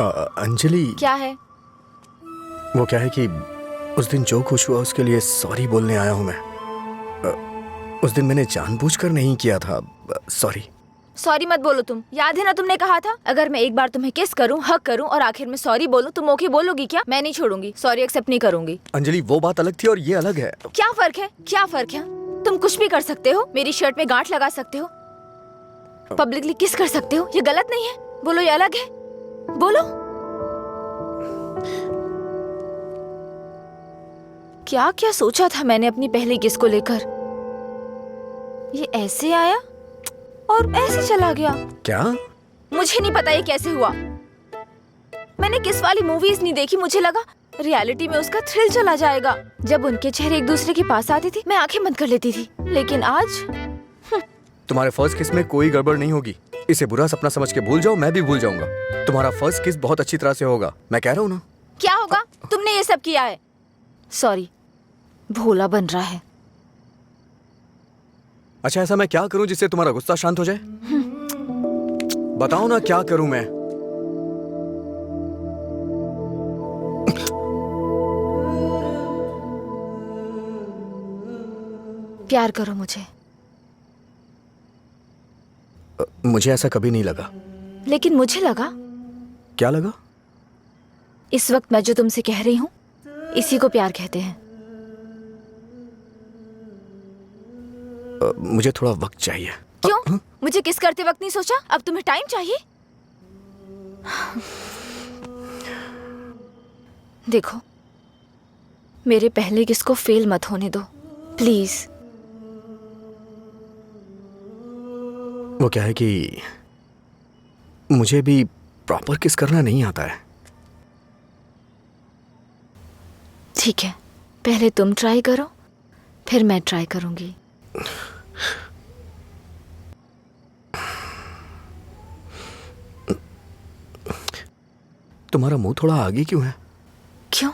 अंजलि, क्या है? वो क्या है कि उस दिन जो कुछ हुआ उसके लिए सॉरी बोलने आया हूँ मैं। उस दिन मैंने जानबूझकर नहीं किया था। सॉरी। सॉरी मत बोलो तुम। याद है ना तुमने कहा था अगर मैं एक बार तुम्हें किस करूं, हक करूं और आखिर में सॉरी बोलूं तुम ओके बोलोगी क्या? मैं नहीं छोड़ूंगी, सॉरी एक्सेप्ट नहीं करूंगी। अंजलि, वो बात अलग थी और ये अलग है। क्या फर्क है? क्या फर्क है? तुम कुछ भी कर सकते हो, मेरी शर्ट में गांठ लगा सकते हो, पब्लिकली किस कर सकते हो, ये गलत नहीं है? बोलो ये अलग है? बोलो। क्या क्या सोचा था मैंने अपनी पहली किस को लेकर? ये ऐसे आया और ऐसे चला गया। क्या? मुझे नहीं पता ये कैसे हुआ। मैंने किस वाली मूवीज नहीं देखी, मुझे लगा रियलिटी में उसका थ्रिल चला जाएगा। जब उनके चेहरे एक दूसरे के पास आते थे मैं आंखें बंद कर लेती थी, लेकिन आज तुम्हारे फर्स्ट किस में कोई गड़बड़ नहीं होगी। इसे बुरा सपना समझ के भूल जाओ, मैं भी भूल जाऊंगा। तुम्हारा फर्स्ट किस बहुत अच्छी तरह से होगा, मैं कह रहा हूँ ना। क्या होगा? तुमने ये सब किया है। सॉरी, भोला बन रहा है। अच्छा, ऐसा मैं क्या करूं जिससे तुम्हारा गुस्सा शांत हो जाए? बताओ ना क्या करूं मैं? प्यार करो मुझे। मुझे ऐसा कभी नहीं लगा। लेकिन मुझे लगा। क्या लगा? इस वक्त मैं जो तुमसे कह रही हूँ इसी को प्यार कहते हैं। मुझे थोड़ा वक्त चाहिए। क्यों? मुझे किस करते वक्त नहीं सोचा? अब तुम्हें टाइम चाहिए? देखो, मेरे पहले किस को फेल मत होने दो प्लीज। वो क्या है कि मुझे भी प्रॉपर किस करना नहीं आता है। ठीक है, पहले तुम ट्राई करो, फिर मैं ट्राई करूंगी। तुम्हारा मुंह थोड़ा आगे क्यों है? क्यों?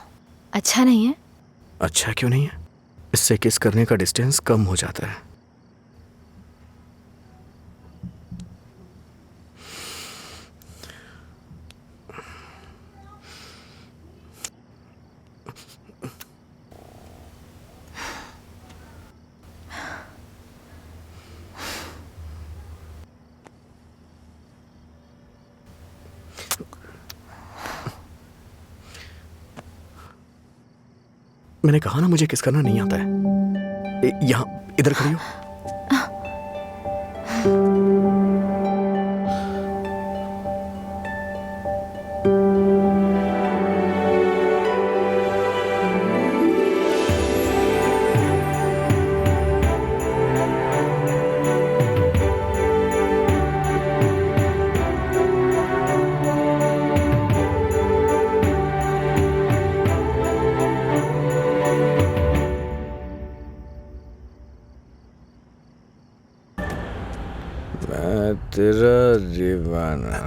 अच्छा नहीं है? अच्छा क्यों नहीं है? इससे किस करने का डिस्टेंस कम हो जाता है। मैंने कहा ना मुझे किस करना नहीं आता है। यहाँ इधर खड़ी हो। मैं तेरा दीवाना,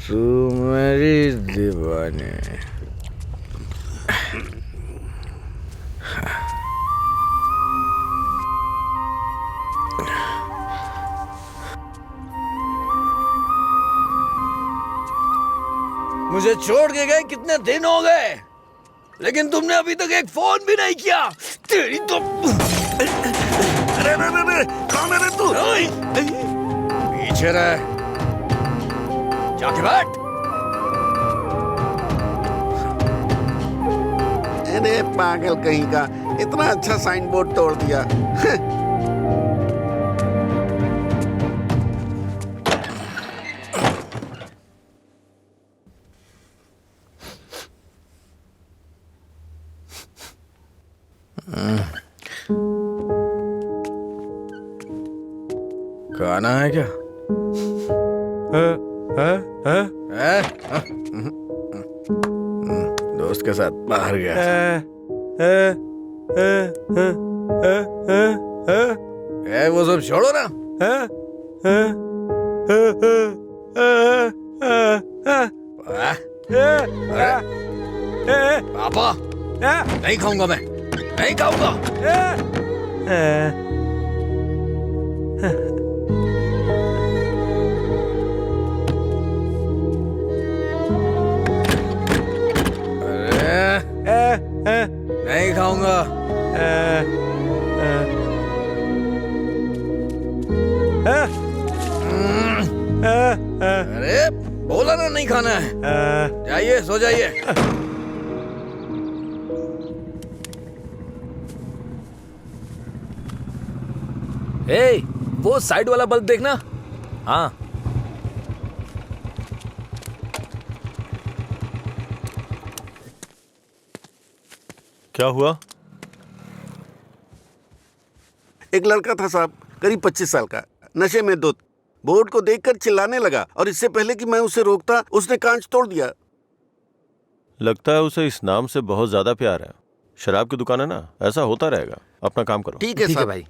तू मेरी दीवानी। मुझे छोड़ के गए कितने दिन हो गए, लेकिन तुमने अभी तक एक फोन भी नहीं किया। तेरी तो अरे कौन है तू? पीछे रह, जाके बैठ। अरे पागल कहीं का, इतना अच्छा साइन बोर्ड तोड़ दिया। खाना है क्या? दोस्त के साथ बाहर गया। वो सब छोड़ो ना। पापा, नहीं खाऊंगा मैं, नहीं खाऊंगा। नहीं खाना है। जाइए, सो जाइए। ए, वो साइड वाला बल्ब देखना। हाँ, क्या हुआ? एक लड़का था साहब, करीब 25 साल का, नशे में धुत, बोर्ड को देखकर चिल्लाने लगा और इससे पहले कि मैं उसे रोकता उसने कांच तोड़ दिया। लगता है उसे इस नाम से बहुत ज्यादा प्यार है। शराब की दुकान है ना, ऐसा होता रहेगा। अपना काम करो। ठीक है साहब। भाई।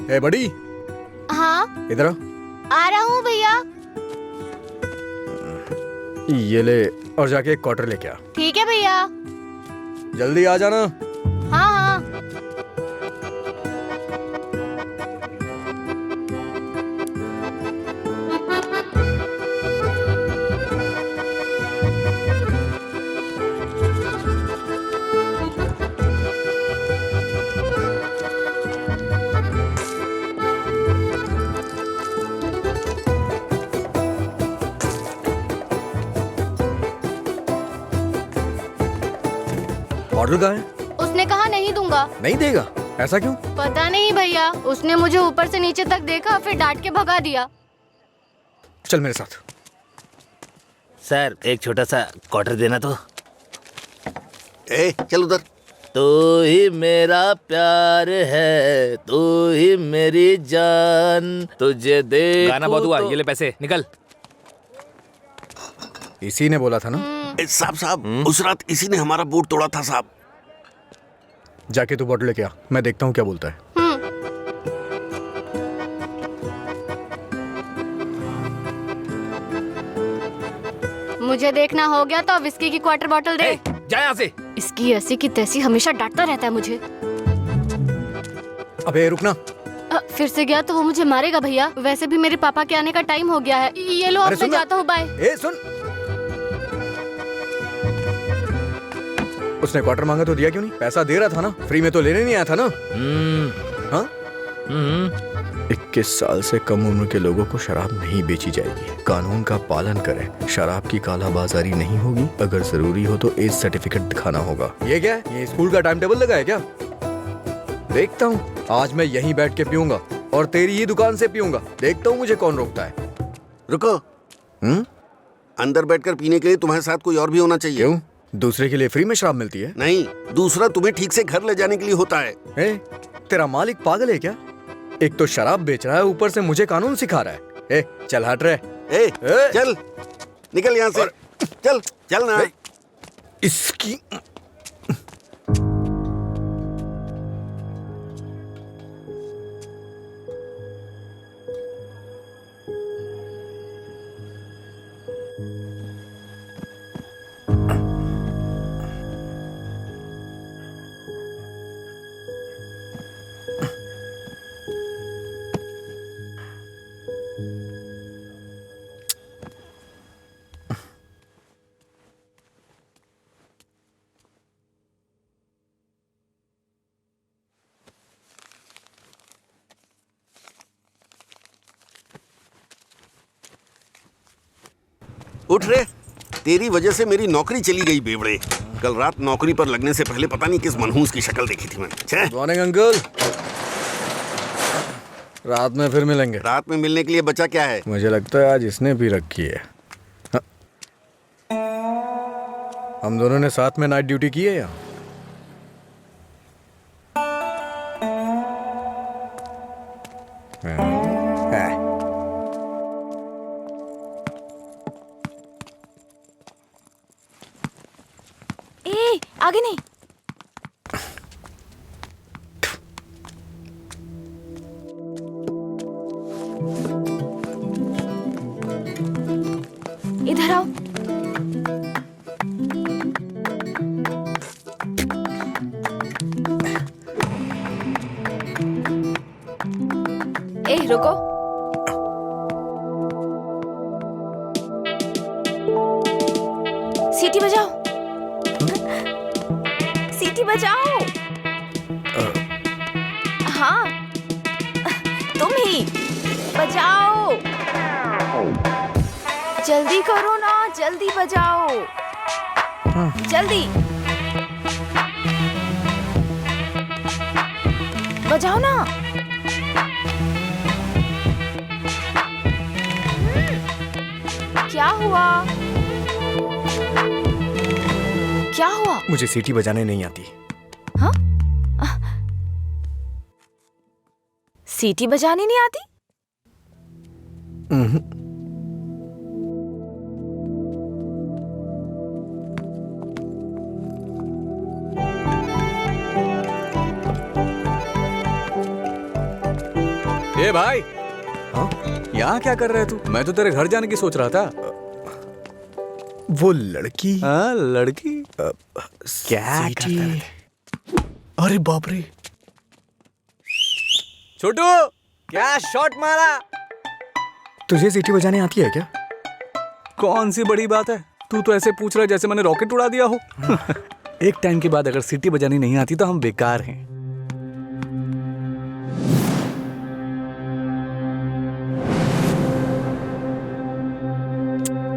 ए बड़ी, हाँ, इधर आ रहा हूँ भैया। ये ले और जाके एक क्वार्टर लेके आ। ठीक है भैया। जल्दी आ जाना। हाँ हाँ। ऑर्डर कहाँ है? उसने कहा नहीं दूंगा। नहीं देगा? ऐसा क्यों? पता नहीं भैया, उसने मुझे ऊपर से नीचे तक देखा, फिर डांट के भगा दिया। चल मेरे साथ। सर, एक छोटा सा क्वार्टर देना तो। ए चल उधर। तू ही मेरा प्यार है, तू ही मेरी जान, तुझे देखूं गाना बहुत हुआ, तो... ये ले पैसे, निकल। इसी ने बोला था ना? साहब उस रात इसी ने हमारा बोर्ड तोड़ा था साहब। जाके तू बॉटल लेके आ, मैं देखता हूँ क्या बोलता है। मुझे देखना हो गया तो विस्की की क्वार्टर बॉटल दे। जा यहाँ से। इसकी ऐसी की तैसी हमेशा डांटता रहता है मुझे। अबे रुकना। फिर से गया तो वो मुझे मारेगा भैया। वैसे भी मेरे पापा के आने का टाइम हो गया है। ये लो, अब मैं जाता हूँ, बाय। ए सुन, उसने क्वार्टर मांगा तो दिया क्यों नहीं? पैसा दे रहा था ना, फ्री में तो लेने नहीं आया था ना? हाँ? 21 साल से कम उम्र के लोगों को शराब नहीं बेची जाएगी। कानून का पालन करें। शराब की कालाबाजारी नहीं होगी। अगर जरूरी हो तो एज सर्टिफिकेट दिखाना होगा। ये क्या है? ये स्कूल का टाइम टेबल लगा है क्या? देखता हूँ, आज मैं यहीं बैठ के पीऊंगा और तेरी ही दुकान से पीऊंगा। देखता हूँ मुझे कौन रोकता है। रुको। अंदर बैठकर पीने के लिए तुम्हारे साथ कोई और भी होना चाहिए। क्यों? दूसरे के लिए फ्री में शराब मिलती है? नहीं, दूसरा तुम्हें ठीक से घर ले जाने के लिए होता है। तेरा मालिक पागल है क्या? एक तो शराब बेच रहा है, ऊपर से मुझे कानून सिखा रहा है। चल हट रहे। चल निकल यहाँ से। चल चल ना। इसकी उठ रे, तेरी वजह से मेरी नौकरी चली गई बेवड़े। कल रात नौकरी पर लगने से पहले पता नहीं किस मनहूस की शक्ल देखी थी मैंने। Morning uncle. रात में फिर मिलेंगे। रात में मिलने के लिए बचा क्या है? मुझे लगता है आज इसने भी रखी है। हाँ। हम दोनों ने साथ में नाइट ड्यूटी की है या? आगे नहीं। इधर आओ। रुको। सीटी बजाओ, सीटी बजाओ। हाँ, तुम ही बजाओ। जल्दी करो ना, जल्दी बजाओ। जल्दी बजाओ ना। क्या हुआ? क्या हुआ? मुझे सीटी बजाने नहीं आती। हाँ? सीटी बजानी नहीं आती? ए भाई, हाँ? यहाँ क्या कर रहे तू? मैं तो तेरे घर जाने की सोच रहा था। वो लड़की हाँ, लड़की क्या सीटी? अरे बाप रे, छोटू, क्या शॉट मारा? तुझे सीटी बजाने आती है क्या? कौन सी बड़ी बात है? तू तो ऐसे पूछ रहा है जैसे मैंने रॉकेट उड़ा दिया हो। एक टाइम के बाद अगर सीटी बजानी नहीं आती तो हम बेकार हैं।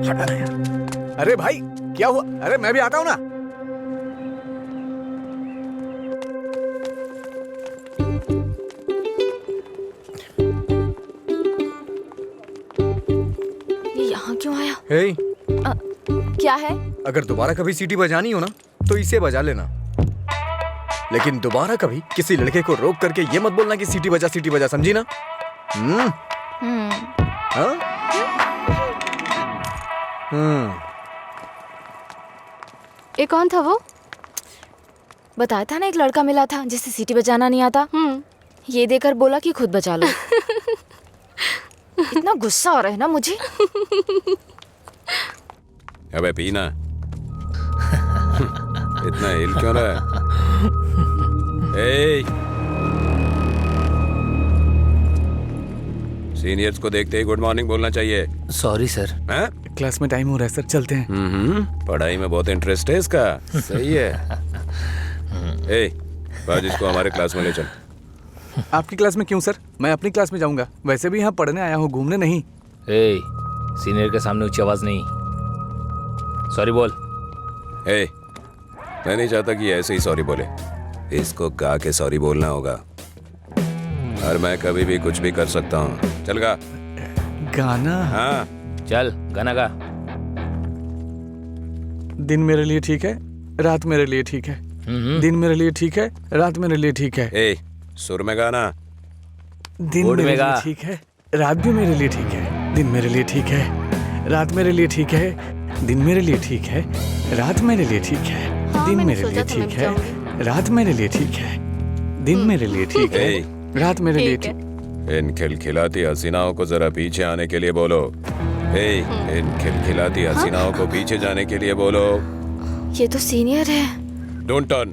हटना यार। अरे भाई, क्या हुआ? अरे मैं भी आता हूँ ना। ये यहाँ क्यों आया? हे, क्या है? अगर दोबारा कभी सीटी बजानी हो ना तो इसे बजा लेना, लेकिन दोबारा कभी किसी लड़के को रोक करके ये मत बोलना कि सीटी बजा, समझी ना? हाँ? ये कौन था वो? बताया था ना, एक लड़का मिला था जिसे सीटी बजाना नहीं आता। ये देकर बोला कि खुद बजा लो। इतना गुस्सा आ रहा है ना मुझे। अबे पीना। इतना हिल क्यों रहा है? ए, सीनियर्स को देखते ही गुड मॉर्निंग बोलना चाहिए। Sorry sir. हैं? क्लास में टाइम हो रहा है सर, चलते हैं। पढ़ाई में बहुत इंटरेस्ट है इसका। सही है। ए, बाज इसको हमारे क्लास में ले चल। आपकी क्लास में क्यों सर? मैं अपनी क्लास में जाऊंगा। वैसे भी यहाँ पढ़ने आया हूँ, घूमने नहीं। ए, सीनियर के सामने ऊंची आवाज नहीं। सॉरी बोल। ए, मैं नहीं चाहता कि ऐसे ही सॉरी बोले। इसको गा के सॉरी बोलना होगा। और मैं कभी भी कुछ भी कर सकता हूँ। चल गा। गाना? हाँ, चल गाना गा। दिन मेरे लिए ठीक है, रात मेरे लिए ठीक है। दिन मेरे लिए ठीक है, रात मेरे लिए ठीक है। ए, सुर में गाना। दिन बोर्ड मेरे में लिए गा। ठीक है, रात भी मेरे लिए ठीक है। दिन मेरे लिए ठीक है, रात मेरे लिए ठीक है। दिन मेरे लिए ठीक है, रात मेरे लिए ठीक है। हाँ, दिन मैंने मेरे लिए सोचा था मैं ठीक भी है, जाऊंगी। रात मेरे लिए ठीक है। दिन मेरे लिए ठीक है, ए, रात मेरे लिए ठीक है। ठीक। इन खिलखिलाती हसीनाओं को जरा पीछे आने के लिए बोलो। ए, इन खिलखिलाती हसीनाओं को पीछे जाने के लिए बोलो। ये तो सीनियर है। Don't turn.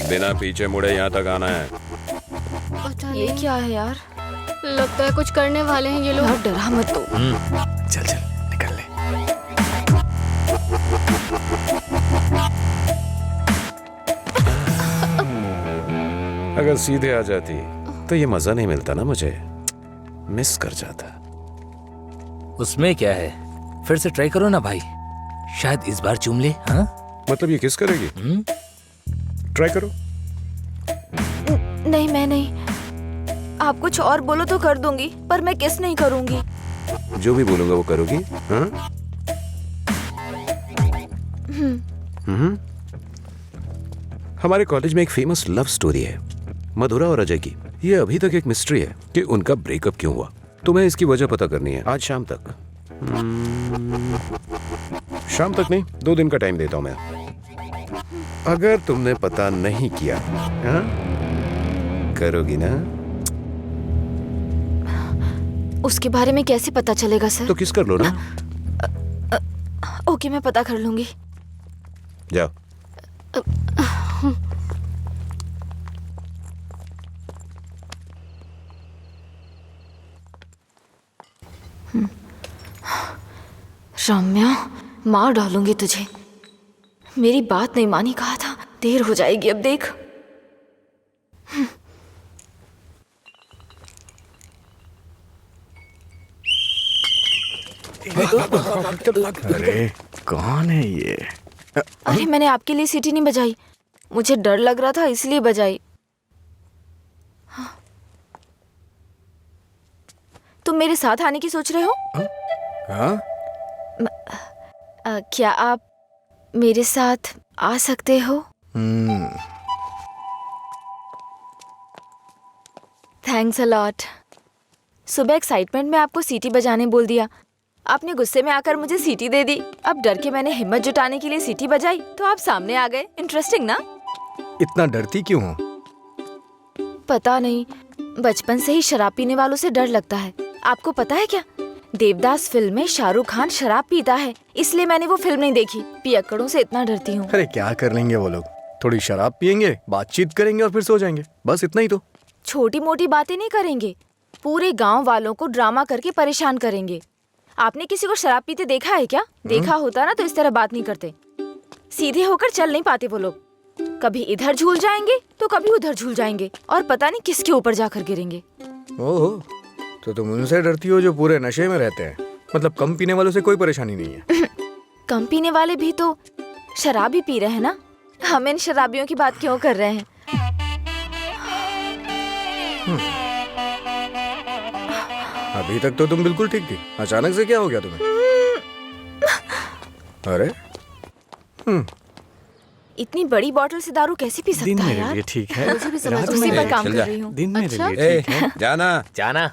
बिना पीछे मुड़े यहाँ तक आना है। पता ये नहीं, क्या है यार? लगता है कुछ करने वाले हैं ये लोग। यार डरा मत तो। चल चल निकल ले। अगर सीधे आ जाती तो ये मजा नहीं मिलता ना मुझे। मिस कर जाता। उसमें क्या है, फिर से ट्राई करो ना भाई, शायद इस बार चूम ले। हाँ? मतलब ये किस करेगी? ट्राई करो। नहीं, मैं नहीं। आप कुछ और बोलो तो कर दूंगी, पर मैं किस नहीं करूंगी। जो भी बोलूंगा वो करोगी? हाँ? हमारे कॉलेज में एक फेमस लव स्टोरी है, मधुरा और अजय की। ये अभी तक एक मिस्ट्री है कि उनका ब्रेकअप क्यों हुआ। तुम्हें इसकी वजह पता करनी है आज शाम तक। शाम तक नहीं, 2 दिन का टाइम देता हूं मैं। अगर तुमने पता नहीं किया, हाँ? करोगी ना? उसके बारे में कैसे पता चलेगा सर? तो किस कर लो ना। ओके, मैं पता कर लूंगी। जाओ। 「रम्या, मार डालूंगी तुझे। मेरी बात नहीं मानी, कहा था। देर हो जाएगी अब, देख। अरे कौन है ये? अरे मैंने आपके लिए सीटी नहीं बजाई, मुझे डर लग रहा था इसलिए बजाई। तुम मेरे साथ आने की सोच रहे हो? हाँ? क्या आप मेरे साथ आ सकते हो? Thanks a lot. सुबह एक्साइटमेंट में आपको सीटी बजाने बोल दिया, आपने गुस्से में आकर मुझे सीटी दे दी। अब डर के मैंने हिम्मत जुटाने के लिए सीटी बजाई तो आप सामने आ गए। इंटरेस्टिंग ना? इतना डरती क्यों हो? पता नहीं, बचपन से ही शराब पीने वालों से डर लगता है। आपको पता है क्या, देवदास फिल्म में शाहरुख खान शराब पीता है, इसलिए मैंने वो फिल्म नहीं देखी। पियक्कड़ों से इतना डरती हूँ। अरे क्या कर लेंगे वो लोग? थोड़ी शराब पियेंगे, बातचीत करेंगे और फिर सो जाएंगे, बस इतना ही तो। छोटी मोटी बातें नहीं करेंगे, पूरे गांव वालों को ड्रामा करके परेशान करेंगे। आपने किसी को शराब पीते देखा है क्या? देखा होता ना तो इस तरह बात नहीं करते। सीधे होकर चल नहीं पाते वो लोग, कभी इधर झूल जाएंगे तो कभी उधर झूल जाएंगे और पता नहीं किसके ऊपर जाकर गिरेंगे। ओहो, तो तुम उनसे डरती हो जो पूरे नशे में रहते हैं? मतलब कम पीने वालों से कोई परेशानी नहीं है? कम पीने वाले भी तो शराब ही पी रहे हैं ना। हम इन शराबियों की बात क्यों कर रहे हैं? अभी तक तो तुम बिल्कुल ठीक थी, अचानक से क्या हो गया तुम्हें? अरे इतनी बड़ी बोतल से दारू कैसे पी दिन सकता है मेरे यार? लिए ठीक है, मुझे भी समझ रात उसी मेरे पर काम चल कर जा। रही हूँ। दिन मेरे अच्छा? लिए ए, ठीक है। जाना। जाना।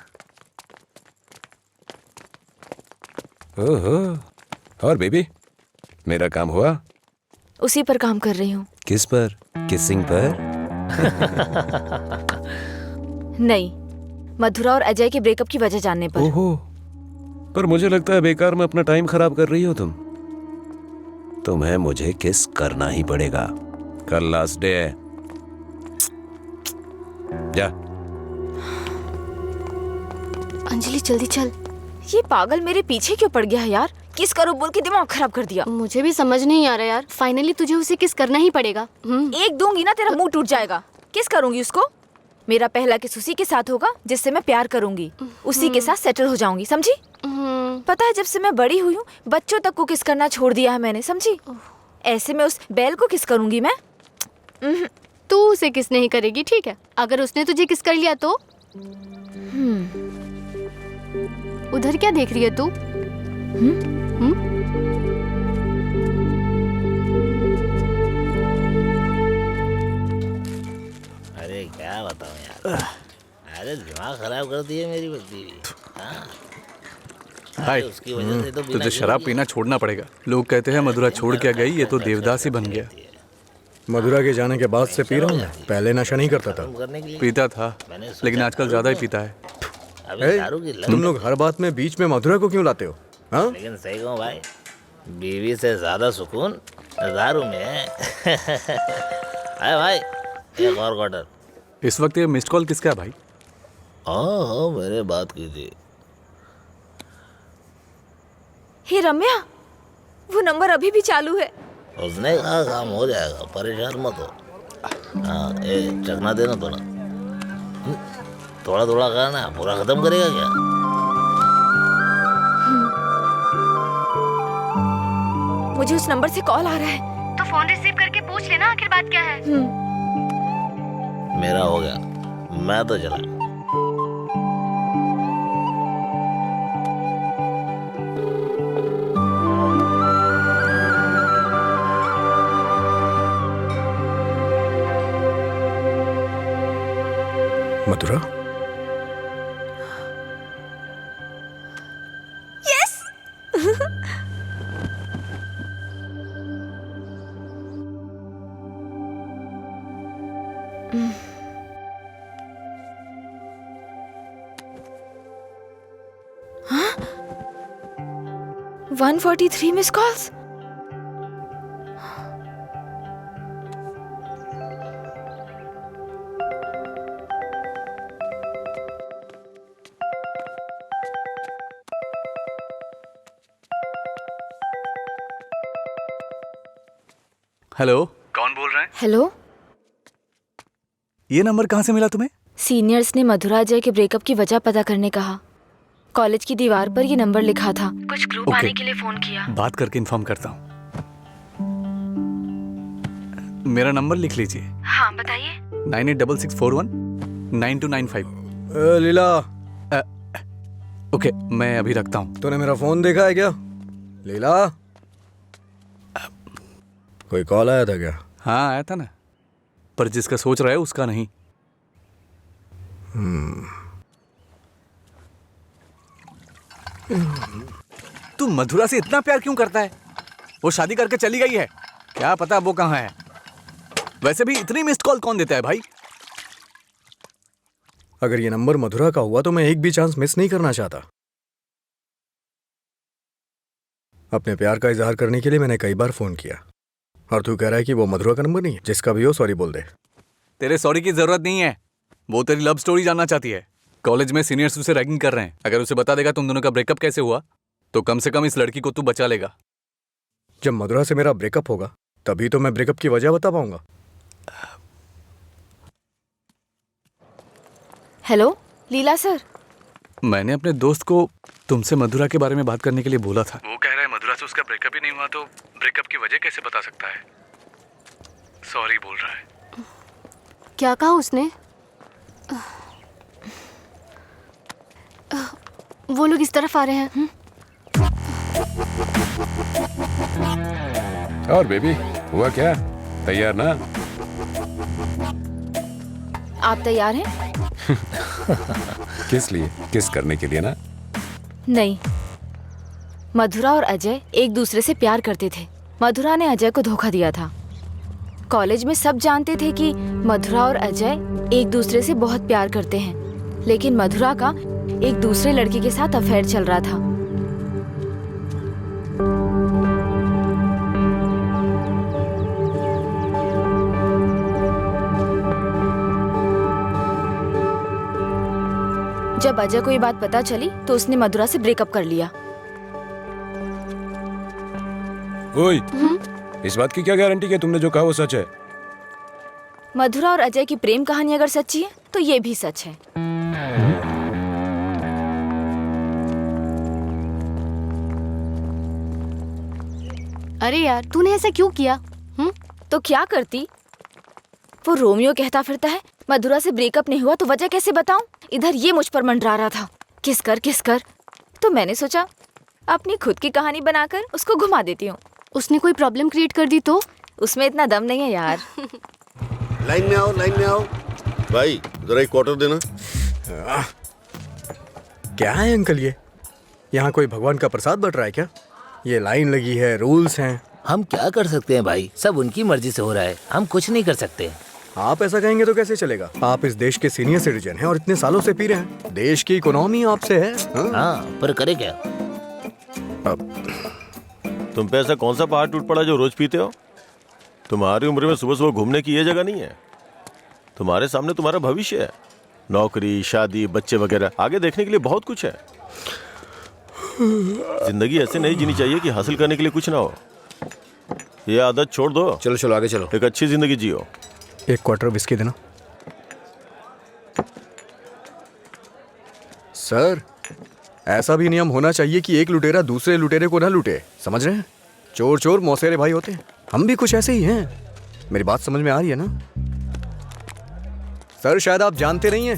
ओहो, और बेबी, मेरा काम हुआ? उसी पर काम कर रही हूँ। किस पर? किसिंग पर? नहीं, मधुरा और अजय के ब्रेकअप की वजह जानने पर। ओहो, पर मुझे लगता है बेकार में अपना टाइम खराब कर रही हो तुम। तुम्हें मुझे किस करना ही पड़ेगा। कल लास्ट डे है। जा। अंजलि जल्दी चल। ये पागल मेरे पीछे क्यों पड़ गया है यार? किस करो बोल के दिमाग खराब कर दिया। मुझे भी समझ नहीं आ रहा यार, फाइनली तुझे उसे किस करना ही पड़ेगा। एक दूंगी ना तेरा मुंह टूट जाएगा। किस करूंगी उसको? मेरा पहला किस उसी के साथ होगा जिससे मैं प्यार करूंगी, उसी के साथ सेटल हो जाऊंगी, समझी? पता है जब से मैं बड़ी हुई हूँ बच्चों तक को किस करना छोड़ दिया है मैंने, समझी? ऐसे में उस बैल को किस करूंगी मैं? तू उसे किस नहीं करेगी, ठीक है? अगर उसने तुझे किस कर लिया तो? उधर क्या देख रही है तू? अरे क्या बताऊं यार, अरे दिमाग खराब कर दिए मेरी बीवी। हाय, उसकी वजह से तो बिना तुझे शराब पीना छोड़ना पड़ेगा। लोग कहते हैं मधुरा छोड़ के गई, ये तो देवदास ही बन गया। मधुरा के जाने के बाद से पी रहा हूँ मैं, पहले नशा नहीं करता था। करने के लिए पीता था, लेकिन आजकल ज्यादा ही पीता है। अभी ए, दारू की लत। तुम लोग हर बात में बीच में मधुरा को क्यों लाते हो? हाँ? लेकिन सही कहूँ भाई, बीवी से ज्यादा सुकून दारू में है। अरे भाई, एक और क्वार्टर। इस वक्त ये मिस्ड कॉल किसका है भाई? हाँ मैंने बात की थी। हे रम्या, वो नंबर अभी भी चालू है। उसने कहा काम हो जाएगा, परेशान मत हो। हाँ, चखना देना थोड़ा। थोड़ा थोड़ा खाना, पूरा खत्म करेगा क्या? मुझे उस नंबर से कॉल आ रहा है। तो फोन रिसीव करके पूछ लेना आखिर बात क्या है। मेरा हो गया, मैं तो चला। मधुरा? हाँ? 143 मिस कॉल्स। हेलो, कौन बोल रहे हैं? हेलो, ये नंबर कहाँ से मिला तुम्हें? सीनियर्स ने मधुरा अजय के ब्रेकअप की वजह पता करने कहा। कॉलेज की दीवार पर ये नंबर लिखा था। कुछ ग्रुप ओके। आने के लिए फोन किया। बात करके इन्फॉर्म करता हूँ। मेरा नंबर लिख लीजिए। हाँ बताइए। 9866419295। लीला, ओके, मैं अभी रखता हूँ। तूने मेरा फोन देखा है क्या? लीला, कोई कॉल आया था क्या? हाँ आया था ना, पर जिसका सोच रहा है उसका नहीं। तू मधुरा से इतना प्यार क्यों करता है? वो शादी करके चली गई है, क्या पता वो कहाँ है। वैसे भी इतनी मिस्ड कॉल कौन देता है भाई? अगर ये नंबर मधुरा का हुआ तो मैं एक भी चांस मिस नहीं करना चाहता। अपने प्यार का इजहार करने के लिए मैंने कई बार फोन किया, और तू कह रहा है कि वो मधुरा का नंबर नहीं है? जिसका भी हो सॉरी बोल दे। तेरे सॉरी की जरूरत नहीं है, वो तेरी लव स्टोरी जानना चाहती है। कॉलेज में सीनियर्स उसे रैगिंग कर रहे हैं। अगर उसे बता देगा तुम दोनों का ब्रेकअप कैसे हुआ तो कम से कम इस लड़की को तू बचा लेगा। जब मधुरा से मेरा ब्रेकअप होगा तभी तो मैं ब्रेकअप की वजह बता पाऊंगा। हेलो लीला सर। मैंने अपने दोस्त को तुमसे मधुरा के बारे में बात करने के लिए बोला था। वो कह रहा है मधुरा से उसका ब्रेकअप ही नहीं हुआ तो ब्रेकअप की वजह कैसे बता सकता है। सॉरी बोल रहा है। क्या कहा उसने? वो लोग इस तरफ आ रहे हैं। और बेबी, हुआ क्या? तैयार ना? आप तैयार हैं? किस लिए? किस करने के लिए ना? नहीं, मधुरा और अजय एक दूसरे से प्यार करते थे। मधुरा ने अजय को धोखा दिया था। कॉलेज में सब जानते थे कि मधुरा और अजय एक दूसरे से बहुत प्यार करते हैं, लेकिन मधुरा का एक दूसरे लड़के के साथ अफेयर चल रहा था। जब अजय को ये बात पता चली तो उसने मधुरा से ब्रेकअप कर लिया। ओए, इस बात की क्या गारंटी कि तुमने जो कहा वो सच है? मधुरा और अजय की प्रेम कहानी अगर सच्ची है तो ये भी सच है। अरे यार, तूने ऐसा क्यों किया? तो क्या करती? वो रोमियो कहता फिरता है मधुरा से ब्रेकअप नहीं हुआ तो वजह कैसे बताऊं? इधर ये मुझ पर मंडरा रहा था किस कर। तो मैंने सोचा अपनी खुद की कहानी बनाकर उसको घुमा देती हूँ। उसने कोई प्रॉब्लम क्रिएट कर दी तो? उसमें इतना दम नहीं है यार। लाइन में आओ, लाइन में आओ। भाई जरा एक क्वार्टर देना। क्या है अंकल ये? यहाँ कोई भगवान का प्रसाद बट रहा है क्या? ये लाइन लगी है, रूल्स हैं। हम क्या कर सकते हैं भाई, सब उनकी मर्जी से हो रहा है, हम कुछ नहीं कर सकते। आप ऐसा कहेंगे तो कैसे चलेगा? आप इस देश के सीनियर सिटीजन हैं और इतने सालों से पी रहे हैं। देश की इकोनॉमी आपसे है। हाँ, पर करे क्या? तुम पे ऐसा कौन सा पहाड़ टूट पड़ा जो रोज पीते हो? तुम्हारी उम्र में सुबह सुबह घूमने की ये जगह नहीं है। तुम्हारे सामने तुम्हारा भविष्य है, नौकरी, शादी, बच्चे वगैरह। आगे देखने के लिए बहुत कुछ है। जिंदगी ऐसे नहीं जीनी चाहिए कि हासिल करने के लिए कुछ ना हो। ये आदत छोड़ दो। चलो चलो आगे चलो। एक अच्छी जिंदगी जियो। एक क्वार्टर विस्की देना। सर, ऐसा भी नियम होना चाहिए कि एक लुटेरा दूसरे लुटेरे को ना लूटे। समझ रहे हैं? चोर चोर मौसेरे भाई होते हैं। हम भी कुछ ऐसे ही हैं। मेरी बात समझ में आ रही है ना? सर, शायद आप जानते नहीं हैं,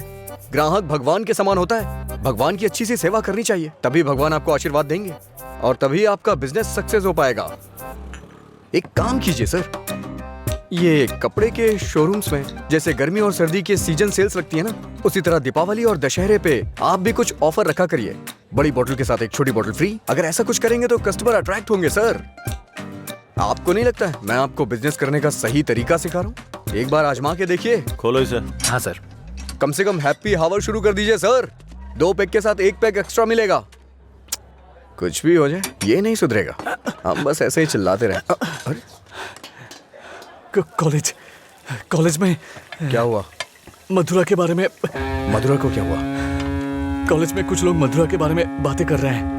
ग्राहक भगवान के समान होता है। भगवान की अच्छी सी सेवा करनी चाहिए, तभी भगवान आपको आशीर्वाद देंगे और तभी आपका बिजनेस सक्सेस हो पाएगा। एक काम कीजिए सर, ये कपड़े के शोरूम्स में जैसे गर्मी और सर्दी के सीजन सेल्स लगती है ना, उसी तरह दीपावली और दशहरे पे आप भी कुछ ऑफर रखा करिए। बड़ी बोतल के साथ एक छोटी बोतल फ्री। अगर ऐसा कुछ करेंगे तो कस्टमर अट्रैक्ट होंगे। सर, आपको नहीं लगता है मैं आपको बिजनेस करने का सही तरीका सिखा रहा हूँ? एक बार आजमा के देखिए। खोलो इसे। हाँ सर। कम से कम हैप्पी हावर शुरू कर दीजिए सर। 2 पैक के साथ 1 पैक एक्स्ट्रा मिलेगा। कुछ भी हो जाए ये नहीं सुधरेगा। हम बस ऐसे ही चिल्लाते रहे। अरे कॉलेज में क्या हुआ? मधुरा के बारे में। मधुरा को क्या हुआ? कॉलेज में कुछ लोग मधुरा के बारे में बातें कर रहे हैं।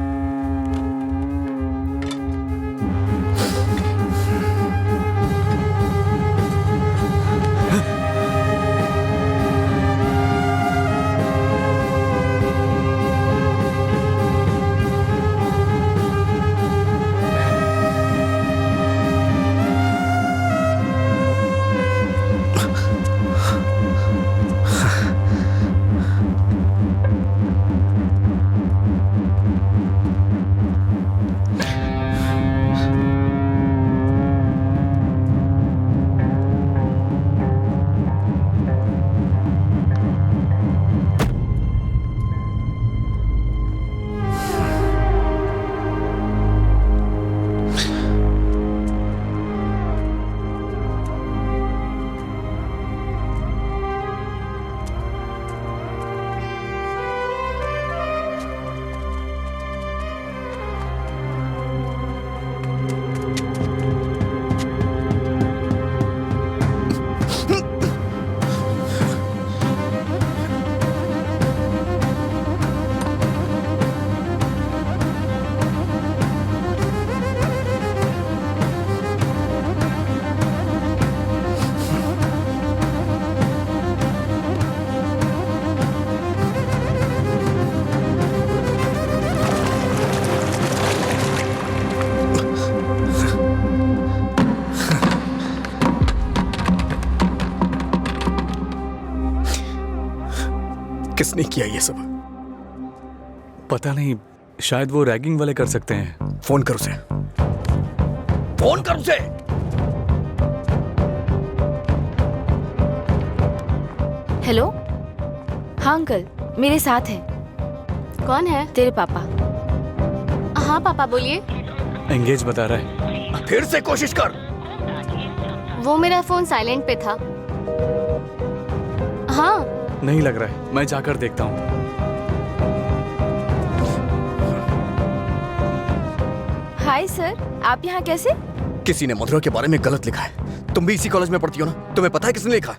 किसने किया ये सब? पता नहीं, शायद वो रैगिंग वाले कर सकते हैं। फोन कर उसे, फोन कर उसे। हेलो, हाँ अंकल, मेरे साथ है। कौन है? तेरे पापा। हाँ पापा बोलिए। एंगेज बता रहा है। फिर से कोशिश कर। वो मेरा फोन साइलेंट पे था। हाँ नहीं लग रहा है, मैं जाकर देखता हूँ। हाय सर, आप यहाँ कैसे? किसी ने मधुरा के बारे में गलत लिखा है। तुम भी इसी कॉलेज में पढ़ती हो ना? तुम्हें पता है किसने लिखा?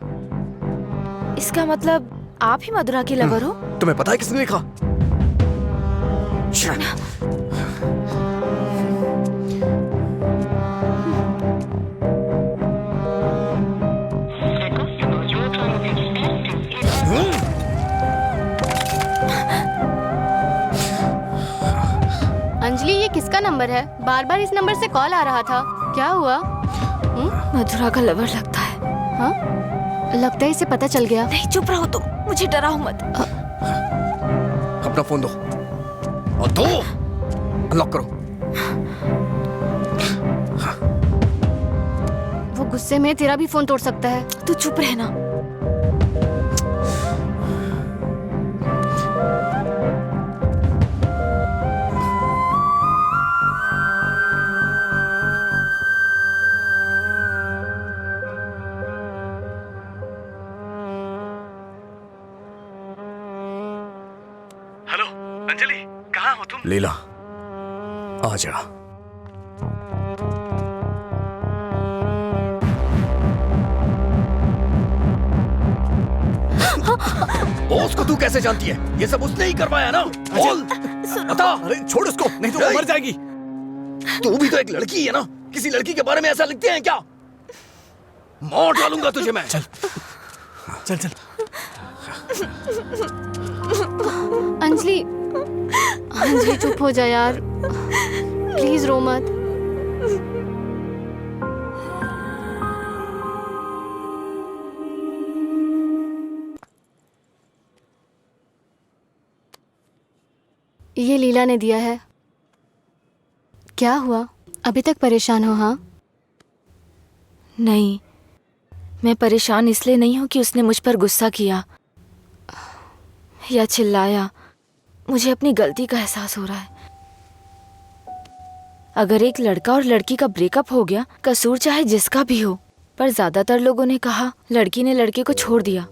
इसका मतलब आप ही मधुरा के लवर हो? तुम्हें पता है किसने लिखा? अंजलि, ये किसका नंबर है? बार बार इस नंबर से कॉल आ रहा था। क्या हुआ? मधुरा का लवर लगता है। हाँ, लगता है इसे पता चल गया। नहीं, चुप रहो तुम, मुझे डराओ मत। अपना फोन दो और दो, अनलॉक करो। वो गुस्से में तेरा भी फोन तोड़ सकता है। तू चुप रहना। हेलो अंजलि, कहाँ हो तुम? लीला, आ जा। बॉस को तू कैसे जानती है? ये सब उसने ही करवाया ना? बोल, बता। अरे छोड़ उसको, नहीं तो वो मर जाएगी। तू भी तो एक लड़की है ना? किसी लड़की के बारे में ऐसा लिखते हैं क्या? मार डालूंगा तुझे मैं। चल चल चल। अंजलि, अंजलि चुप हो जा यार, प्लीज रो मत। ये लीला ने दिया है। क्या हुआ, अभी तक परेशान हो? हाँ नहीं, मैं परेशान इसलिए नहीं हूँ कि उसने मुझ पर गुस्सा किया या चिल्लाया। मुझे अपनी गलती का एहसास हो रहा है। अगर एक लड़का और लड़की का ब्रेकअप हो गया, कसूर चाहे जिसका भी हो, पर ज्यादातर लोगों ने कहा लड़की ने लड़के को छोड़ दिया।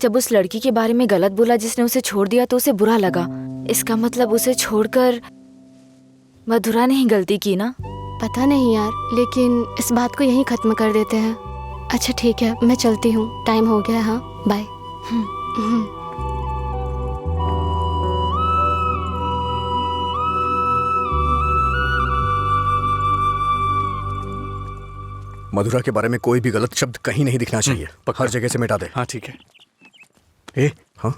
जब उस लड़की के बारे में गलत बोला जिसने उसे छोड़ दिया तो उसे बुरा लगा। इसका मतलब उसे छोड़कर मधुरा ने ही गलती की ना? पता नहीं यार, लेकिन इस बात को यहीं खत्म कर देते हैं। अच्छा ठीक है, मैं चलती हूँ, टाइम हो गया। हाँ बाय। मधुरा के बारे में कोई भी गलत शब्द कहीं नहीं दिखना चाहिए। हर जगह से मिटा दे। हाँ ठीक है। ए, हाँ,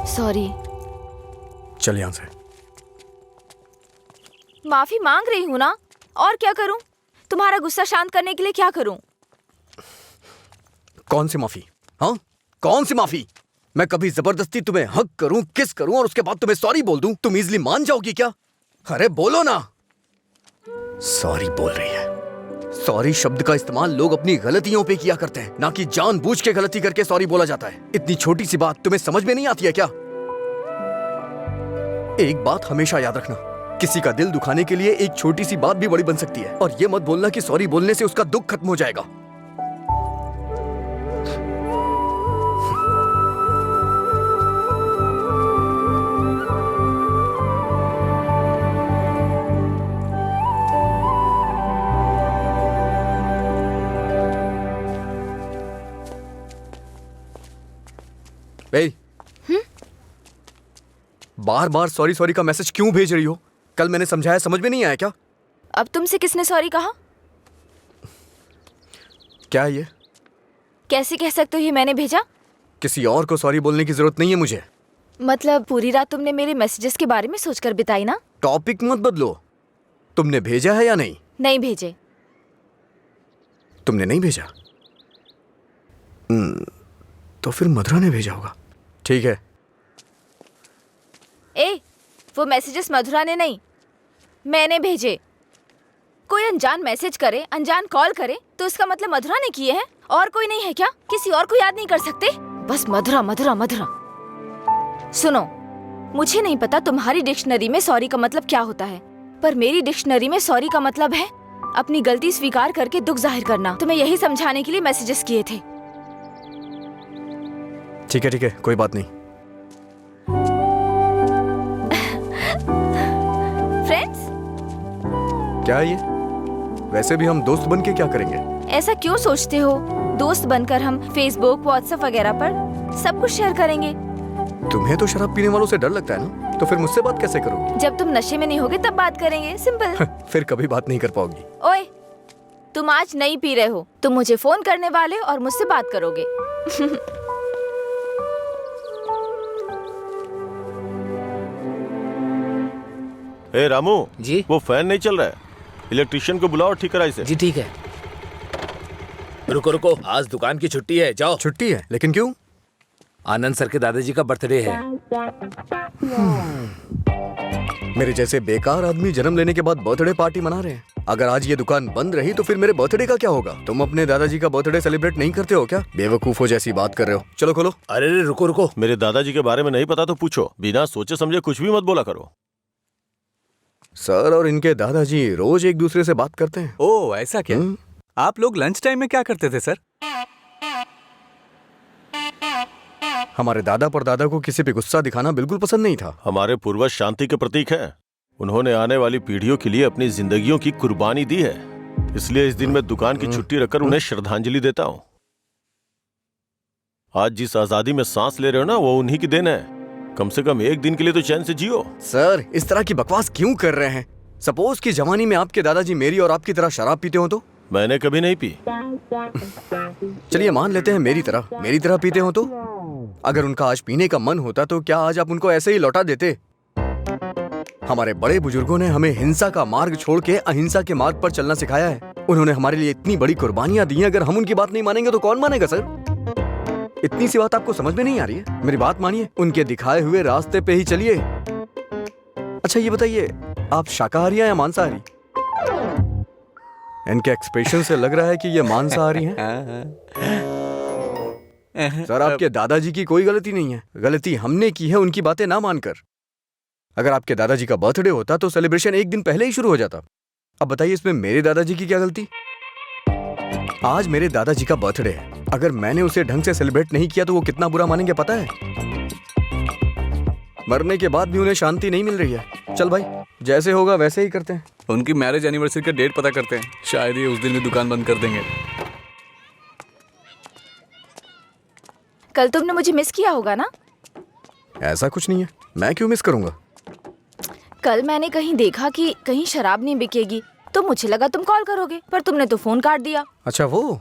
सॉरी। चल यहाँ से। माफी मांग रही हूँ ना, और क्या करूँ? तुम्हारा गुस्सा शांत करने के लिए क्या करूँ? कौन सी माफी? हाँ, कौन सी माफी? मैं कभी जबरदस्ती तुम्हें हक करूं, किस करूं और उसके बाद तुम्हें सॉरी बोल दूं, तुम इजीली मान जाओगी क्या? अरे बोलो ना। सॉरी बोल रही है। सॉरी शब्द का इस्तेमाल लोग अपनी गलतियों पे किया करते हैं, ना कि जानबूझ के गलती करके सॉरी बोला जाता है। इतनी छोटी सी बात तुम्हें समझ में नहीं आती है क्या? एक बात हमेशा याद रखना, किसी का दिल दुखाने के लिए एक छोटी सी बात भी बड़ी बन सकती है। और ये मत बोलना कि सॉरी बोलने से उसका दुख खत्म हो जाएगा। बार बार सॉरी सॉरी का मैसेज क्यों भेज रही हो? कल मैंने समझाया, समझ में नहीं आया क्या? अब तुमसे किसने सॉरी कहा? क्या है ये? कैसे कह सकते हो ये मैंने भेजा? किसी और को सॉरी बोलने की जरूरत नहीं है मुझे। मतलब पूरी रात तुमने मेरे मैसेजेस के बारे में सोचकर बिताई ना? टॉपिक मत बदलो। तुमने भेजा है या नहीं? नहीं भेजे। तुमने नहीं भेजा? तो फिर मधुरा ने भेजा होगा। ठीक है। ए, वो मैसेजेस मधुरा ने नहीं, मैंने भेजे। कोई अनजान मैसेज करे, अनजान कॉल करे तो इसका मतलब मधुरा ने किए हैं? और कोई नहीं है क्या? किसी और को याद नहीं कर सकते? बस मधुरा मधुरा मधुरा। सुनो, मुझे नहीं पता तुम्हारी डिक्शनरी में सॉरी का मतलब क्या होता है, पर मेरी डिक्शनरी में सॉरी का मतलब है अपनी गलती स्वीकार करके दुख जाहिर करना। तुम्हें यही समझाने के लिए मैसेजेस किए थे। ठीक है, कोई बात नहीं। फ्रेंड्स? क्या है ये? वैसे भी हम दोस्त बन के क्या करेंगे? ऐसा क्यों सोचते हो? दोस्त बनकर हम फेसबुक, व्हाट्सएप वगैरह पर सब कुछ शेयर करेंगे। तुम्हें तो शराब पीने वालों से डर लगता है ना, तो फिर मुझसे बात कैसे करोगी? जब तुम नशे में नहीं होगे तब बात करेंगे, सिंपल। फिर कभी बात नहीं कर पाओगी। ओए, तुम आज नहीं पी रहे हो, तुम मुझे फोन करने वाले और मुझसे बात करोगे। ए रामू जी? वो फैन नहीं चल रहा है, इलेक्ट्रिशियन को बुलाओ, ठीक कराइए इसे। जी ठीक है। रुको रुको, आज दुकान की छुट्टी है, जाओ। छुट्टी है? लेकिन क्यों? आनंद सर के दादाजी का बर्थडे है। मेरे जैसे बेकार आदमी जन्म लेने के बाद बर्थडे पार्टी मना रहे हैं। अगर आज ये दुकान बंद रही तो फिर मेरे बर्थडे का क्या होगा? तुम अपने दादाजी का बर्थडे सेलिब्रेट नहीं करते हो क्या? बेवकूफों जैसी बात कर रहे हो। चलो खोलो। अरे रे, रुको रुको। मेरे दादाजी के बारे में नहीं पता तो पूछो, बिना सोचे समझे कुछ भी मत बोला करो। सर और इनके दादाजी रोज एक दूसरे से बात करते हैं। ओह, ऐसा क्या? आप लोग लंच टाइम में क्या करते थे सर? हमारे दादा परदादा को किसी पे गुस्सा दिखाना बिल्कुल पसंद नहीं था। हमारे पूर्वज शांति के प्रतीक हैं। उन्होंने आने वाली पीढ़ियों के लिए अपनी जिंदगियों की कुर्बानी दी है, इसलिए इस दिन मैं दुकान की छुट्टी रखकर उन्हें श्रद्धांजलि देता हूँ। आज जिस आजादी में सांस ले रहे हो ना, वो उन्हीं की देन है। कम से कम एक दिन के लिए तो चैन से जियो। सर, इस तरह की बकवास क्यों कर रहे हैं? सपोज कि जवानी में आपके दादाजी मेरी और आपकी तरह शराब पीते हो तो? मैंने कभी नहीं पी। चलिए मान लेते हैं मेरी तरह पीते हो तो? अगर उनका आज पीने का मन होता तो क्या आज आप उनको ऐसे ही लौटा देते? हमारे बड़े बुजुर्गों ने हमें हिंसा का मार्ग छोड़ के अहिंसा के मार्ग पर चलना सिखाया है। उन्होंने हमारे लिए इतनी बड़ी कुर्बानियां दी हैं, अगर हम उनकी बात नहीं मानेंगे तो कौन मानेगा सर? इतनी सी बात आपको समझ में नहीं आ रही है? मेरी बात मानिए, उनके दिखाए हुए रास्ते पे ही चलिए। अच्छा ये बताइए, आप शाकाहारी हैं या मांसाहारी? इनके एक्सप्रेशन से लग रहा है कि ये मांसाहारी हैं। सर, आपके दादाजी की कोई गलती नहीं है, गलती हमने की है उनकी बातें ना मानकर। अगर आपके दादाजी का बर्थडे होता तो सेलिब्रेशन एक दिन पहले ही शुरू हो जाता। अब बताइए इसमें मेरे दादाजी की क्या गलती? आज मेरे दादाजी का बर्थडे है, अगर मैंने उसे ढंग से सेलिब्रेट नहीं किया तो वो कितना बुरा मानेंगे पता है? मरने के बाद भी उन्हें शांति नहीं मिल रही है। चल भाई, जैसे होगा वैसे ही करते हैं। उनकी मैरिज एनिवर्सरी का डेट पता करते हैं, शायद ये उस दिन भी दुकान बंद कर देंगे। कल तुमने मुझे मिस किया होगा ना? ऐसा कुछ नहीं है, मैं क्यों मिस करूंगा? कल मैंने कहीं देखा कि कहीं शराब नहीं बिकेगी, तो मुझे लगा तुम कॉल करोगे, पर तुमने तो फोन काट दिया। अच्छा वो,